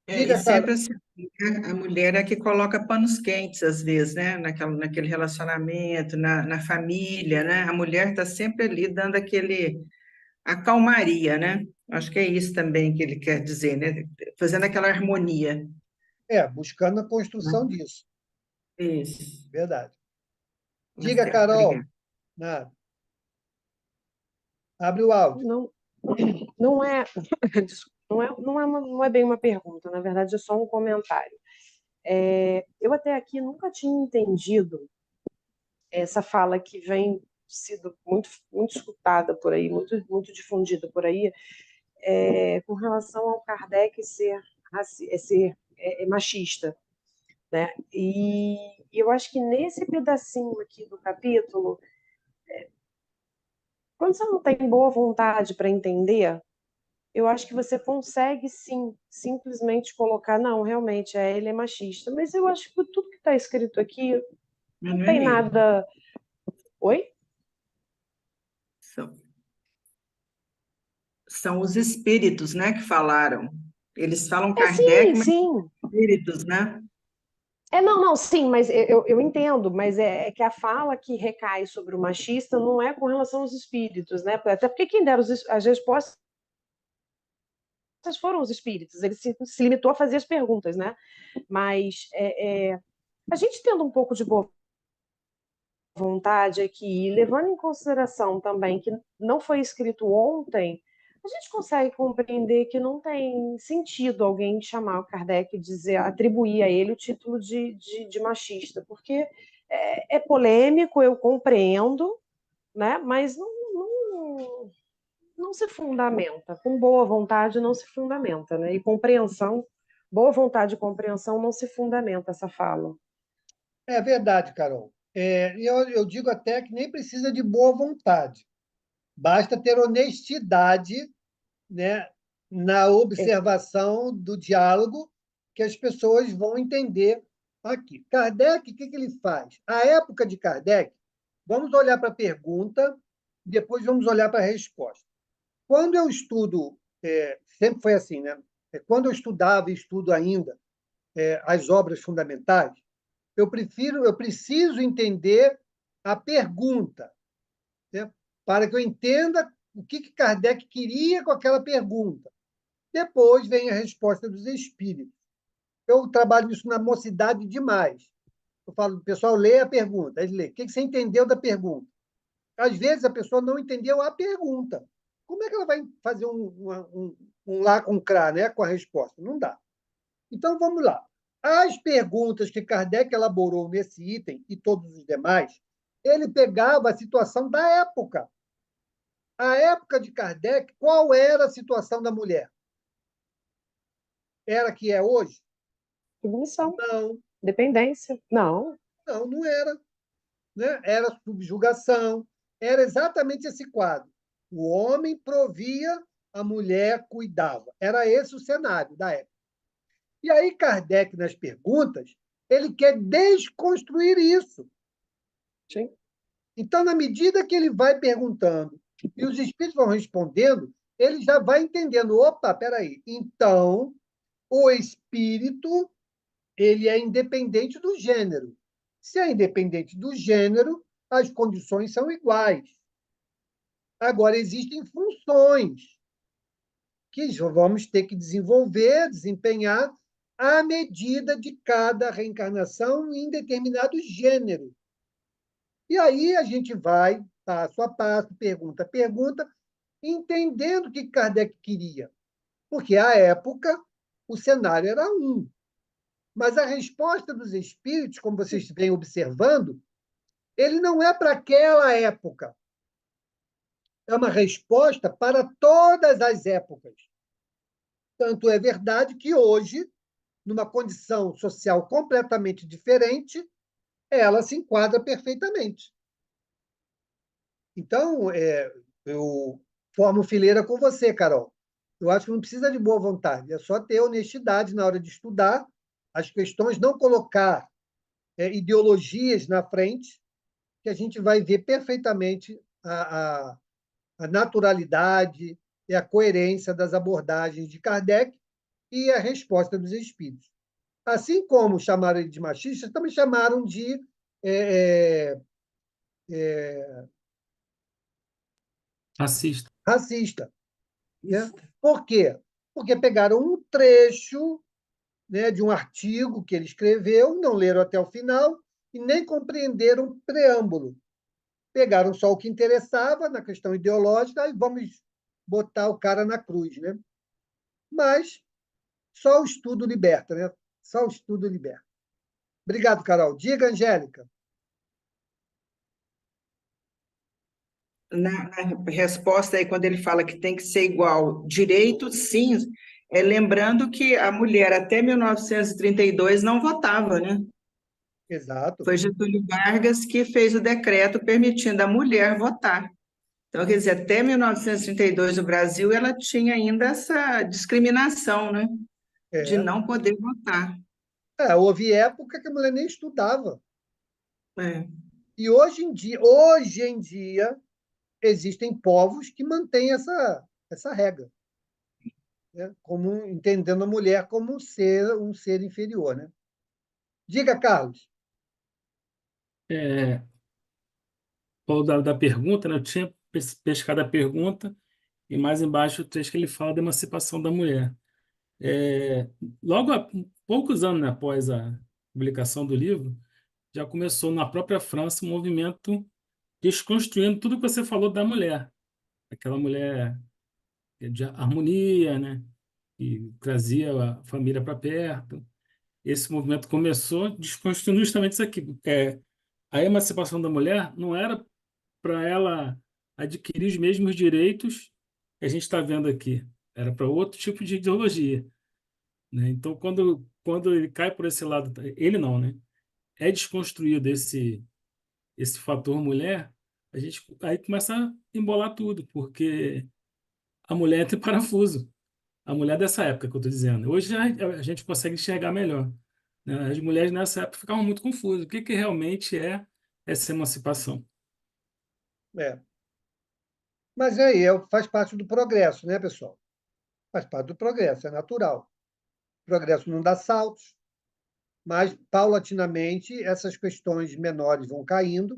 E Diga, Carol. sempre assim, né, a mulher é que coloca panos quentes, às vezes, né? Naquele relacionamento, na família, né? A mulher está sempre ali dando a calmaria, né? Acho que é isso também que ele quer dizer, né? Fazendo aquela harmonia. Buscando a construção disso. Isso. Verdade. Tá Diga, certo, Carol. obrigada. Nada. Abre o áudio. Não é, não é bem uma pergunta, na verdade é só um comentário. Eu até aqui nunca tinha entendido essa fala que vem sido muito, muito escutada por aí, muito, muito difundida por aí, com relação ao Kardec ser machista, né? E eu acho que nesse pedacinho aqui do capítulo, quando você não tem boa vontade para entender, eu acho que você consegue sim, simplesmente colocar, não, realmente, ele é machista. Mas eu acho que tudo que está escrito aqui Mas não não é tem ele. nada. Oi? São os espíritos, né, que falaram. Eles falam Sim, Kardec, mas sim. espíritos, né? Não, sim, mas eu entendo, mas é que a fala que recai sobre o machista não é com relação aos espíritos, né? Até porque quem deram as respostas foram os espíritos, ele se limitou a fazer as perguntas, né? Mas a gente tendo um pouco de boa vontade aqui, levando em consideração também que não foi escrito ontem, a gente consegue compreender que não tem sentido alguém chamar o Kardec e dizer, atribuir a ele o título de machista, porque é polêmico, eu compreendo, né? Mas não se fundamenta. Com boa vontade não se fundamenta, né? E compreensão, boa vontade e compreensão não se fundamenta essa fala. É verdade, Carol. Eu digo até que nem precisa de boa vontade. Basta ter honestidade, né, na observação do diálogo que as pessoas vão entender aqui. Kardec, o que ele faz? A época de Kardec, vamos olhar para a pergunta, depois vamos olhar para a resposta. Quando eu estudo, sempre foi assim, né? Quando eu estudava e estudo ainda as obras fundamentais, eu preciso entender a pergunta, né? Para que eu entenda o que Kardec queria com aquela pergunta. Depois vem a resposta dos espíritos. Eu trabalho isso na mocidade demais. Eu falo, pessoal, lê a pergunta. Ele lê. O que você entendeu da pergunta? Às vezes a pessoa não entendeu a pergunta. Como é que ela vai fazer um lá com crá, né, com a resposta? Não dá. Então, vamos lá. As perguntas que Kardec elaborou nesse item e todos os demais, ele pegava a situação da época. A época de Kardec, qual era a situação da mulher? Era a que é hoje? Submissão, Não, dependência. Não. não era. Né? Era subjugação, era exatamente esse quadro. O homem provia, a mulher cuidava. Era esse o cenário da época. E aí, Kardec, nas perguntas, ele quer desconstruir isso. Sim. Então, na medida que ele vai perguntando e os espíritos vão respondendo, ele já vai entendendo, opa, peraí, então o espírito ele é independente do gênero. Se é independente do gênero, as condições são iguais. Agora, existem funções que vamos ter que desenvolver, desempenhar, à medida de cada reencarnação em determinado gênero. E aí a gente vai, passo a passo, pergunta a pergunta, entendendo o que Kardec queria. Porque, à época, o cenário era um. Mas a resposta dos espíritos, como vocês vêm observando, ele não é para aquela época. É uma resposta para todas as épocas. Tanto é verdade que hoje, numa condição social completamente diferente, ela se enquadra perfeitamente. Então, eu formo fileira com você, Carol. Eu acho que não precisa de boa vontade, é só ter honestidade na hora de estudar as questões, não colocar ideologias na frente, que a gente vai ver perfeitamente a naturalidade e a coerência das abordagens de Kardec e a resposta dos espíritos. Assim como chamaram ele de machista, também chamaram de Racista. racista. Né? Por quê? Porque pegaram um trecho, né, de um artigo que ele escreveu, não leram até o final e nem compreenderam o preâmbulo. Pegaram só o que interessava na questão ideológica e vamos botar o cara na cruz. Né? Mas só o estudo liberta, né? Só o estudo liberta. Obrigado, Carol. Diga, Angélica. Na resposta aí, quando ele fala que tem que ser igual direito, sim, lembrando que a mulher até 1932 não votava, né? Exato. Foi Getúlio Vargas que fez o decreto permitindo a mulher votar. Então, quer dizer, até 1932 no Brasil, ela tinha ainda essa discriminação, né? De É. não poder votar. Houve época que a mulher nem estudava. É. E hoje em dia existem povos que mantêm essa regra, né? Como, entendendo a mulher como um ser inferior. Né? Diga, Carlos. Ou da pergunta, né? Eu tinha pescado a pergunta e mais embaixo o trecho que ele fala da emancipação da mulher. Logo há poucos anos, né, após a publicação do livro, já começou na própria França um movimento desconstruindo tudo que você falou da mulher. Aquela mulher de harmonia, né? Que trazia a família para perto. Esse movimento começou desconstruindo justamente isso aqui. A emancipação da mulher não era para ela adquirir os mesmos direitos que a gente está vendo aqui. Era para outro tipo de ideologia, né? Então, quando ele cai por esse lado, ele não, né? É desconstruído esse fator mulher, a gente aí começa a embolar tudo, porque a mulher tem parafuso. A mulher dessa época que eu estou dizendo. Hoje a gente consegue enxergar melhor, né? As mulheres nessa época ficavam muito confusas. O que realmente é essa emancipação? É. Mas aí faz parte do progresso, né, pessoal? Faz parte do progresso, é natural. O progresso não dá saltos, mas, paulatinamente, essas questões menores vão caindo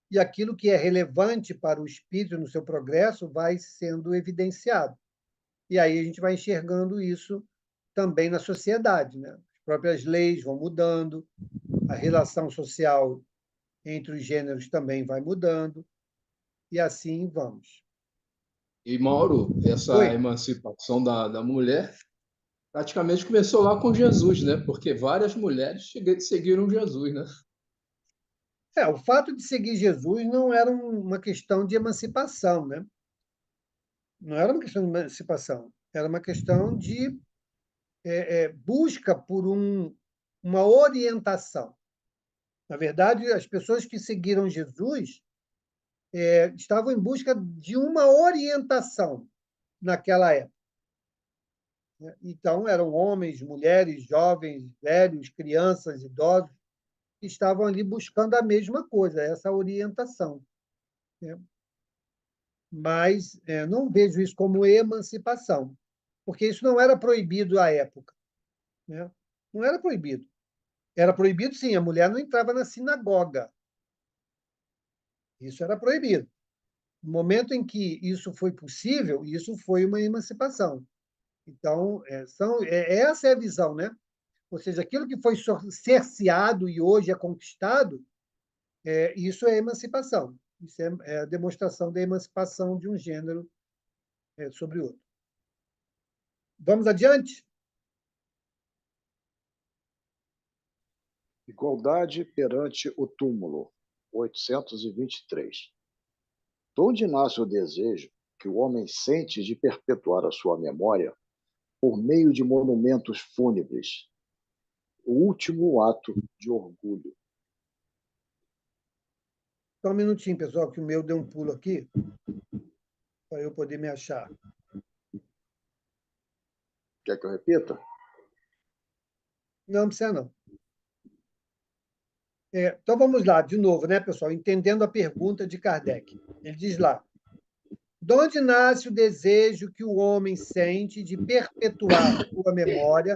e aquilo que é relevante para o espírito no seu progresso vai sendo evidenciado. E aí a gente vai enxergando isso também na sociedade, né? As próprias leis vão mudando, a relação social entre os gêneros também vai mudando, e assim vamos. E, Mauro, essa Oi? emancipação da mulher praticamente começou lá com Jesus, né? Porque várias mulheres seguiram Jesus, né? O fato de seguir Jesus não era uma questão de emancipação, né? Não era uma questão de emancipação, era uma questão de busca por uma orientação. Na verdade, as pessoas que seguiram Jesus estavam em busca de uma orientação naquela época. Então, eram homens, mulheres, jovens, velhos, crianças, idosos, que estavam ali buscando a mesma coisa, essa orientação. Mas não vejo isso como emancipação, porque isso não era proibido à época. Não era proibido. Era proibido, sim, a mulher não entrava na sinagoga. Isso era proibido. No momento em que isso foi possível, isso foi uma emancipação. Então, essa é a visão, né? Ou seja, aquilo que foi cerceado e hoje é conquistado, isso é emancipação. Isso é a demonstração da emancipação de um gênero sobre o outro. Vamos adiante? Igualdade perante o túmulo, 823. De onde nasce o desejo que o homem sente de perpetuar a sua memória por meio de monumentos fúnebres, o último ato de orgulho? Só um minutinho, pessoal, que o meu deu um pulo aqui, para eu poder me achar. Quer que eu repita? Não precisa, não. Então, vamos lá, de novo, né, pessoal? Entendendo a pergunta de Kardec. Ele diz lá: de onde nasce o desejo que o homem sente de perpetuar sua memória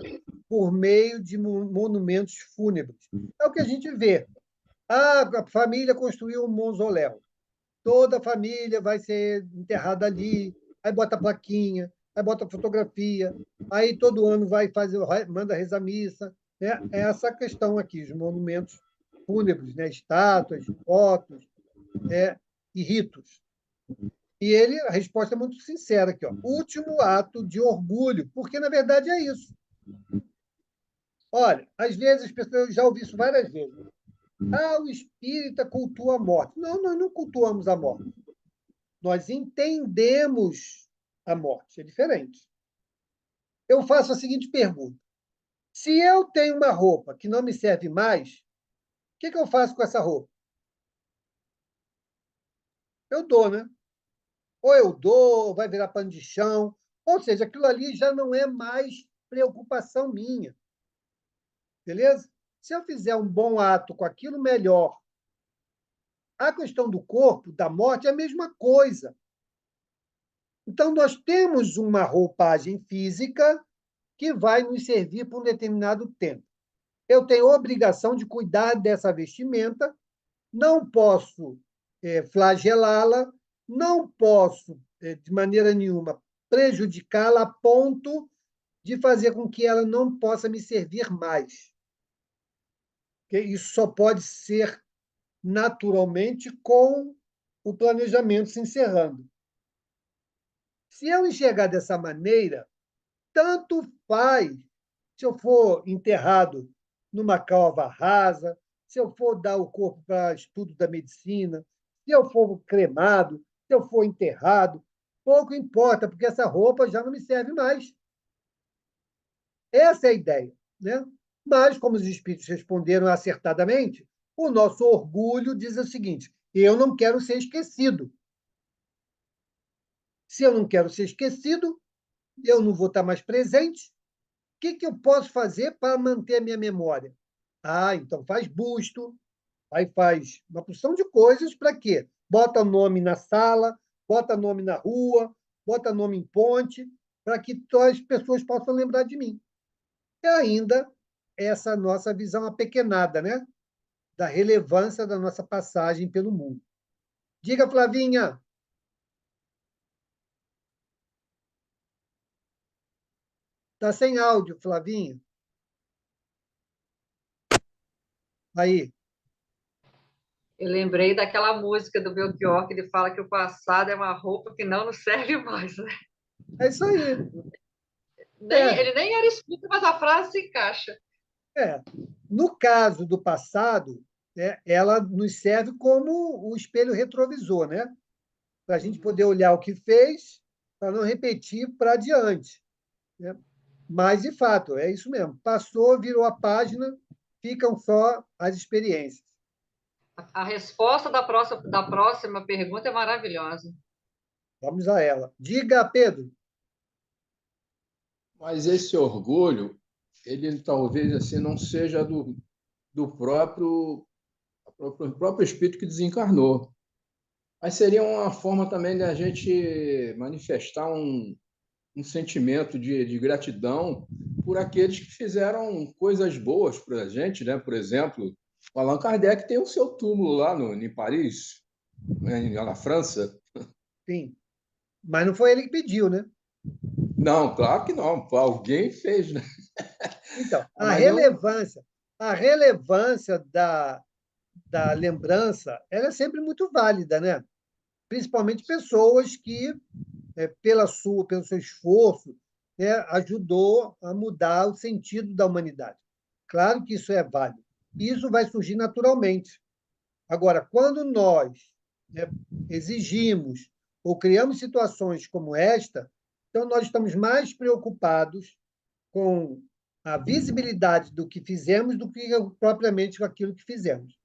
por meio de monumentos fúnebres? É o que a gente vê. A família construiu um mausoléu. Toda a família vai ser enterrada ali, aí bota a plaquinha, aí bota a fotografia, aí todo ano vai fazer, manda rezar missa. Né? É essa questão aqui, os monumentos fúnebres, né? Estátuas, fotos e ritos. E a resposta é muito sincera aqui, ó. Último ato de orgulho, porque na verdade é isso. Olha, às vezes as pessoas, eu já ouvi isso várias vezes. O espírita cultua a morte. Não, nós não cultuamos a morte. Nós entendemos a morte, é diferente. Eu faço a seguinte pergunta: se eu tenho uma roupa que não me serve mais, o que eu faço com essa roupa? Eu dou, né? Ou eu dou, ou vai virar pano de chão. Ou seja, aquilo ali já não é mais preocupação minha. Beleza? Se eu fizer um bom ato com aquilo, melhor. A questão do corpo, da morte, é a mesma coisa. Então, nós temos uma roupagem física que vai nos servir por um determinado tempo. Eu tenho obrigação de cuidar dessa vestimenta, não posso flagelá-la, não posso, de maneira nenhuma, prejudicá-la a ponto de fazer com que ela não possa me servir mais. Isso só pode ser naturalmente com o planejamento se encerrando. Se eu enxergar dessa maneira, tanto faz se eu for enterrado numa cova rasa, se eu for dar o corpo para estudo da medicina, se eu for cremado, se eu for enterrado, pouco importa, porque essa roupa já não me serve mais. Essa é a ideia. Né? Mas, como os espíritos responderam acertadamente, o nosso orgulho diz o seguinte: eu não quero ser esquecido. Se eu não quero ser esquecido, eu não vou estar mais presente. O que eu posso fazer para manter a minha memória? Então faz busto, aí faz uma porção de coisas para quê? Bota nome na sala, bota nome na rua, bota nome em ponte, para que todas as pessoas possam lembrar de mim. E ainda essa nossa visão apequenada, né? Da relevância da nossa passagem pelo mundo. Diga, Flavinha. Está sem áudio, Flavinha. Aí. Eu lembrei daquela música do Belchior, que ele fala que o passado é uma roupa que não nos serve mais, né? É isso aí. Ele nem era espírita, mas a frase se encaixa. No caso do passado, né, ela nos serve como o espelho retrovisor, né? Para a gente poder olhar o que fez, para não repetir para adiante. Né? Mas, de fato, é isso mesmo. Passou, virou a página, ficam só as experiências. A resposta da próxima pergunta é maravilhosa. Vamos a ela. Diga, Pedro. Mas esse orgulho, ele talvez assim não seja do próprio espírito que desencarnou. Mas seria uma forma também da gente manifestar um sentimento de gratidão por aqueles que fizeram coisas boas para a gente, né? Por exemplo, o Allan Kardec tem o seu túmulo lá em Paris, né? Na França. Sim. Mas não foi ele que pediu, né? Não, claro que não. Alguém fez, né? Então, a Mas relevância da lembrança ela é sempre muito válida, né? Principalmente pessoas que, pelo seu esforço, né, ajudou a mudar o sentido da humanidade. Claro que isso é válido. Isso vai surgir naturalmente. Agora, quando nós, né, exigimos ou criamos situações como esta, então nós estamos mais preocupados com a visibilidade do que fizemos do que propriamente com aquilo que fizemos.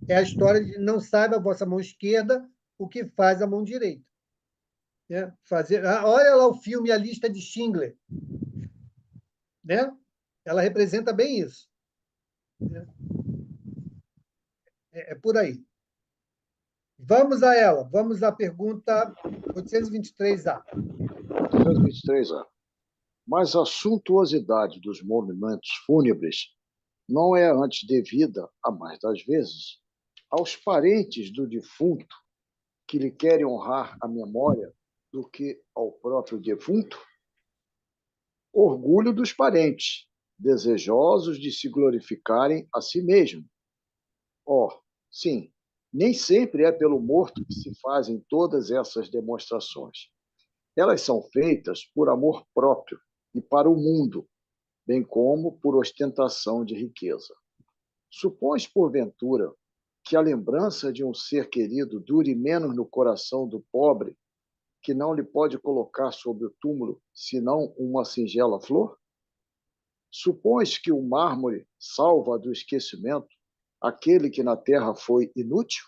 É a história de não saiba a vossa mão esquerda o que faz a mão direita. Né? Olha lá o filme A Lista de Schindler. Né? Ela representa bem isso. Né? É por aí. Vamos a ela. Vamos à pergunta 823A. 823A. Mas a suntuosidade dos monumentos fúnebres não é antes devida, a mais das vezes, aos parentes do defunto que lhe querem honrar a memória do que ao próprio defunto? Orgulho dos parentes, desejosos de se glorificarem a si mesmos. Sim, nem sempre é pelo morto que se fazem todas essas demonstrações. Elas são feitas por amor próprio e para o mundo, bem como por ostentação de riqueza. Supões, porventura, que a lembrança de um ser querido dure menos no coração do pobre, que não lhe pode colocar sobre o túmulo senão uma singela flor? Supões que o mármore salva do esquecimento aquele que na terra foi inútil?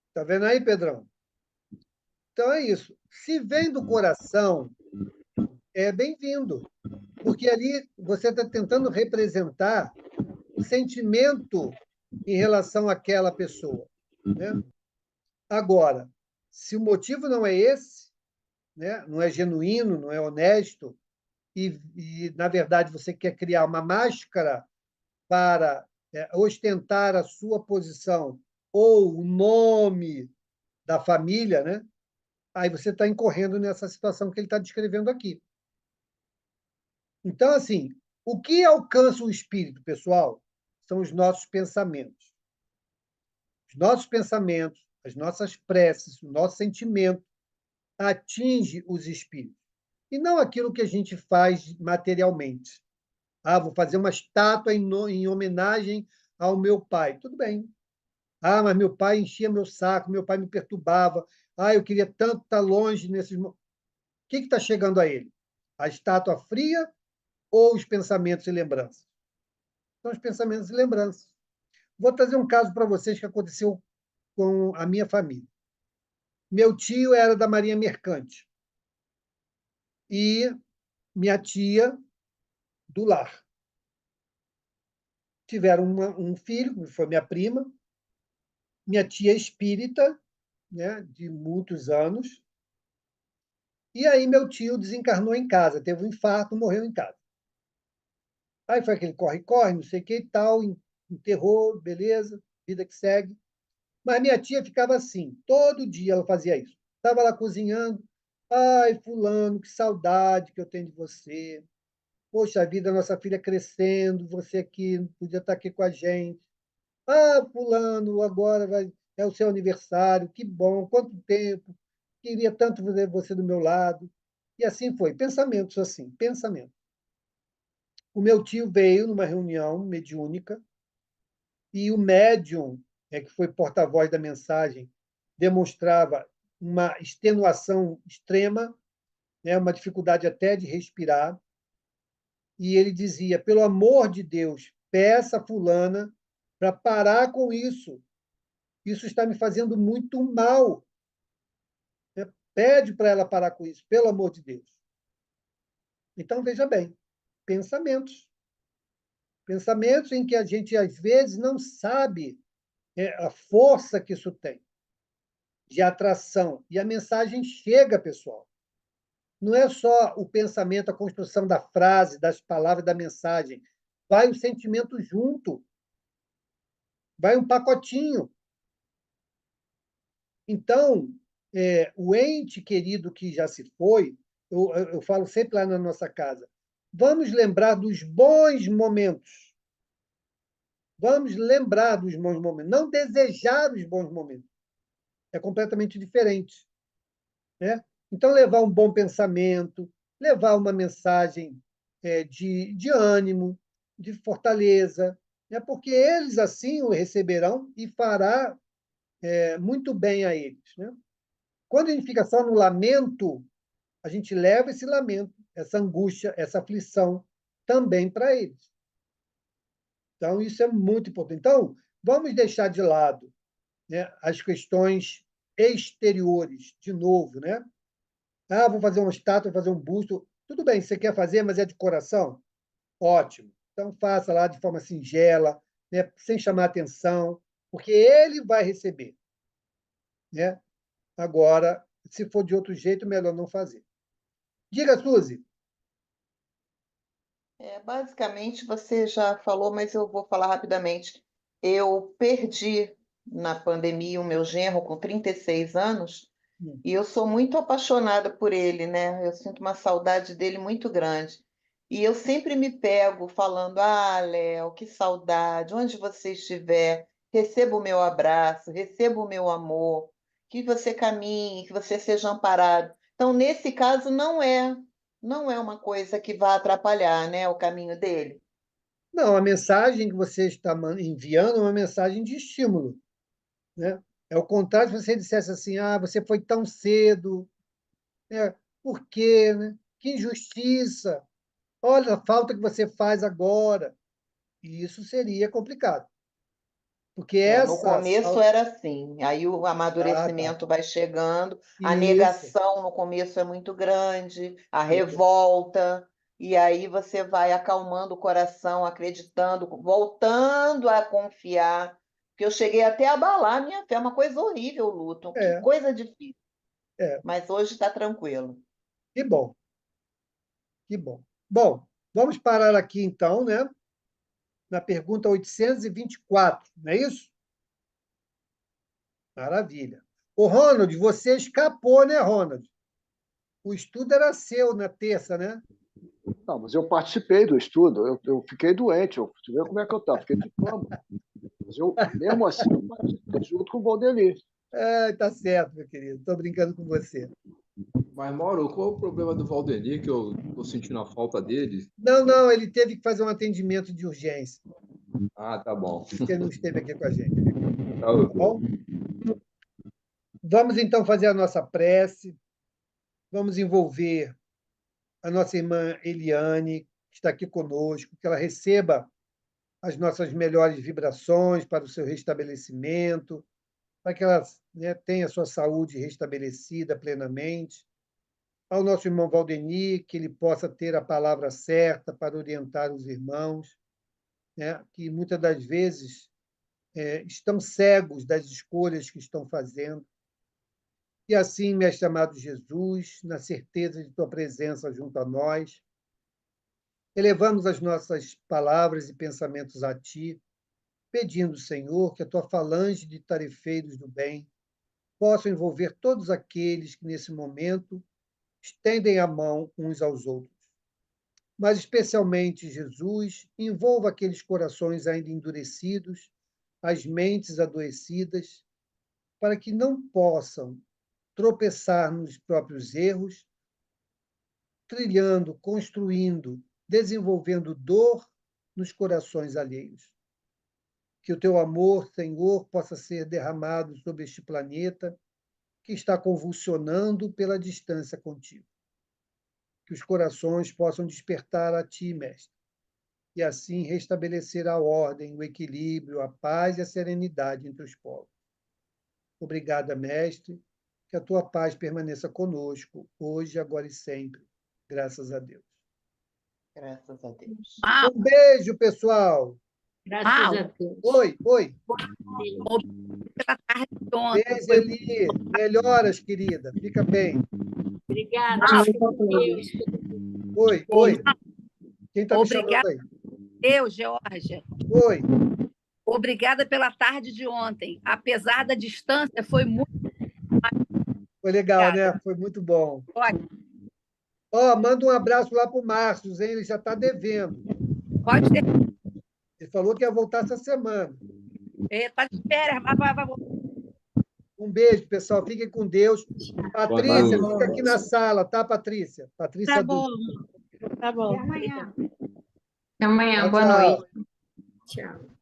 Está vendo aí, Pedrão? Então é isso. Se vem do coração, é bem-vindo, porque ali você está tentando representar o sentimento em relação àquela pessoa. Né? Agora, se o motivo não é esse, né? Não é genuíno, não é honesto, na verdade, você quer criar uma máscara para ostentar a sua posição ou o nome da família, né? Aí você está incorrendo nessa situação que ele está descrevendo aqui. Então, assim, o que alcança o espírito, pessoal, são os nossos pensamentos. Os nossos pensamentos, as nossas preces, o nosso sentimento atinge os espíritos. E não aquilo que a gente faz materialmente. Vou fazer uma estátua em homenagem ao meu pai. Tudo bem. Mas meu pai enchia meu saco, meu pai me perturbava. Eu queria tanto estar longe nesses... O que está chegando a ele? A estátua fria ou os pensamentos e lembranças? São os pensamentos e lembranças. Vou trazer um caso para vocês que aconteceu com a minha família. Meu tio era da Marinha Mercante e minha tia do lar. Tiveram um filho, que foi minha prima, minha tia espírita, né, de muitos anos, e aí meu tio desencarnou em casa, teve um infarto, morreu em casa. Aí foi aquele corre-corre, não sei o que e tal, enterrou, beleza, vida que segue. Mas minha tia ficava assim, todo dia ela fazia isso. Estava lá cozinhando, fulano, que saudade que eu tenho de você. Poxa vida, nossa filha crescendo, você aqui podia estar aqui com a gente. Ah, fulano, agora é o seu aniversário, que bom, quanto tempo, queria tanto ver você do meu lado. E assim foi, pensamentos assim, pensamento. O meu tio veio numa reunião mediúnica e o médium, que foi porta-voz da mensagem, demonstrava uma extenuação extrema, né, uma dificuldade até de respirar, e ele dizia: pelo amor de Deus, peça a fulana para parar com isso. Isso está me fazendo muito mal. Né? Pede para ela parar com isso, pelo amor de Deus. Então, veja bem, pensamentos. Pensamentos em que a gente, às vezes, não sabe a força que isso tem de atração. E a mensagem chega, pessoal. Não é só o pensamento, a construção da frase, das palavras, da mensagem. Vai o sentimento junto. Vai um pacotinho. Então, o ente querido que já se foi, eu falo sempre lá na nossa casa, vamos lembrar dos bons momentos. Vamos lembrar dos bons momentos, não desejar os bons momentos. É completamente diferente. Né? Então, levar um bom pensamento, levar uma mensagem de ânimo, de fortaleza, né? Porque eles assim o receberão e fará muito bem a eles. Né? Quando a gente fica só no lamento, a gente leva esse lamento, essa angústia, essa aflição também para eles. Então, isso é muito importante. Então, vamos deixar de lado, né, as questões exteriores, de novo. Né? Ah, vou fazer uma estátua, vou fazer um busto. Tudo bem, você quer fazer, mas é de coração? Ótimo. Então, faça lá de forma singela, né, sem chamar atenção, porque ele vai receber. Né? Agora, se for de outro jeito, melhor não fazer. Diga, Suzy. Basicamente, você já falou, mas eu vou falar rapidamente. Eu perdi na pandemia o meu genro com 36 anos e eu sou muito apaixonada por ele, né? Eu sinto uma saudade dele muito grande. E eu sempre me pego falando: Ah, Léo, que saudade, onde você estiver, receba o meu abraço, receba o meu amor, que você caminhe, que você seja amparado. Então, nesse caso, não é uma coisa que vá atrapalhar, né, o caminho dele. Não, a mensagem que você está enviando é uma mensagem de estímulo. Né? É o contrário se você dissesse assim: ah, você foi tão cedo, né? Por quê? Né? Que injustiça! Olha a falta que você faz agora. E isso seria complicado. Porque No essa. começo era assim, aí o Ah, tá. amadurecimento vai chegando, a Isso. negação no começo é muito grande, a Isso. revolta, e aí você vai acalmando o coração, acreditando, voltando a confiar, porque eu cheguei até a abalar a minha fé, é uma coisa horrível o luto, que É, coisa difícil, é. mas hoje está tranquilo. Que bom, que bom. Bom, vamos parar aqui então, né? Na pergunta 824, não é isso? Maravilha. Ô, Ronald, você escapou, né, Ronald? O estudo era seu na terça, né? Não, mas eu participei do estudo, eu fiquei doente, você vê como é que eu estava, fiquei de cama. Mas eu, mesmo assim, eu participei junto com o Valdeli. Tá certo, meu querido. Estou brincando com você. Mas, Mauro, qual é o problema do Valdemir, que eu estou sentindo a falta dele? Não, não, ele teve que fazer um atendimento de urgência. Ah, tá bom. Por isso que ele não esteve aqui com a gente. Tá, Tá bom? Vamos então fazer a nossa prece. Vamos envolver a nossa irmã Eliane, que está aqui conosco, que ela receba as nossas melhores vibrações para o seu restabelecimento, para que ela, né, tenha a sua saúde restabelecida plenamente. Ao nosso irmão Valdemir, que ele possa ter a palavra certa para orientar os irmãos, né, que muitas das vezes estão cegos das escolhas que estão fazendo. E assim, mestre amado Jesus, na certeza de tua presença junto a nós, elevamos as nossas palavras e pensamentos a ti, pedindo, Senhor, que a tua falange de tarefeiros do bem possa envolver todos aqueles que, nesse momento, estendem a mão uns aos outros. mas especialmente Jesus, envolva aqueles corações ainda endurecidos, as mentes adoecidas, para que não possam tropeçar nos próprios erros, trilhando, construindo, desenvolvendo dor nos corações alheios. Que o teu amor, Senhor, possa ser derramado sobre este planeta que está convulsionando pela distância contigo. Que os corações possam despertar a ti, Mestre, e assim restabelecer a ordem, o equilíbrio, a paz e a serenidade entre os povos. Obrigada, Mestre, que a tua paz permaneça conosco, hoje, agora e sempre. Graças a Deus. Graças a Deus. Um beijo, pessoal. Graças a Deus. Oi. Pela tarde de ontem. Beijo, Eli. Melhoras, querida. Fica bem. Obrigada. Deus. Oi. Quem está me Obrigada, chamando aí? Deus, Georgia. Oi. Obrigada pela tarde de ontem. Apesar da distância, foi muito. Foi legal, Obrigada. né? Foi muito bom. Ótimo. Manda um abraço lá para o Márcio, hein? Ele já está devendo. Pode ter. Ele falou que ia voltar essa semana. Está de férias, mas vai voltar. Um beijo, pessoal. Fiquem com Deus. Patrícia, fica aqui na sala, tá, Patrícia? Patrícia Tá bom. Tá bom. Até amanhã. Até amanhã. Tchau, Boa tchau. noite. Tchau.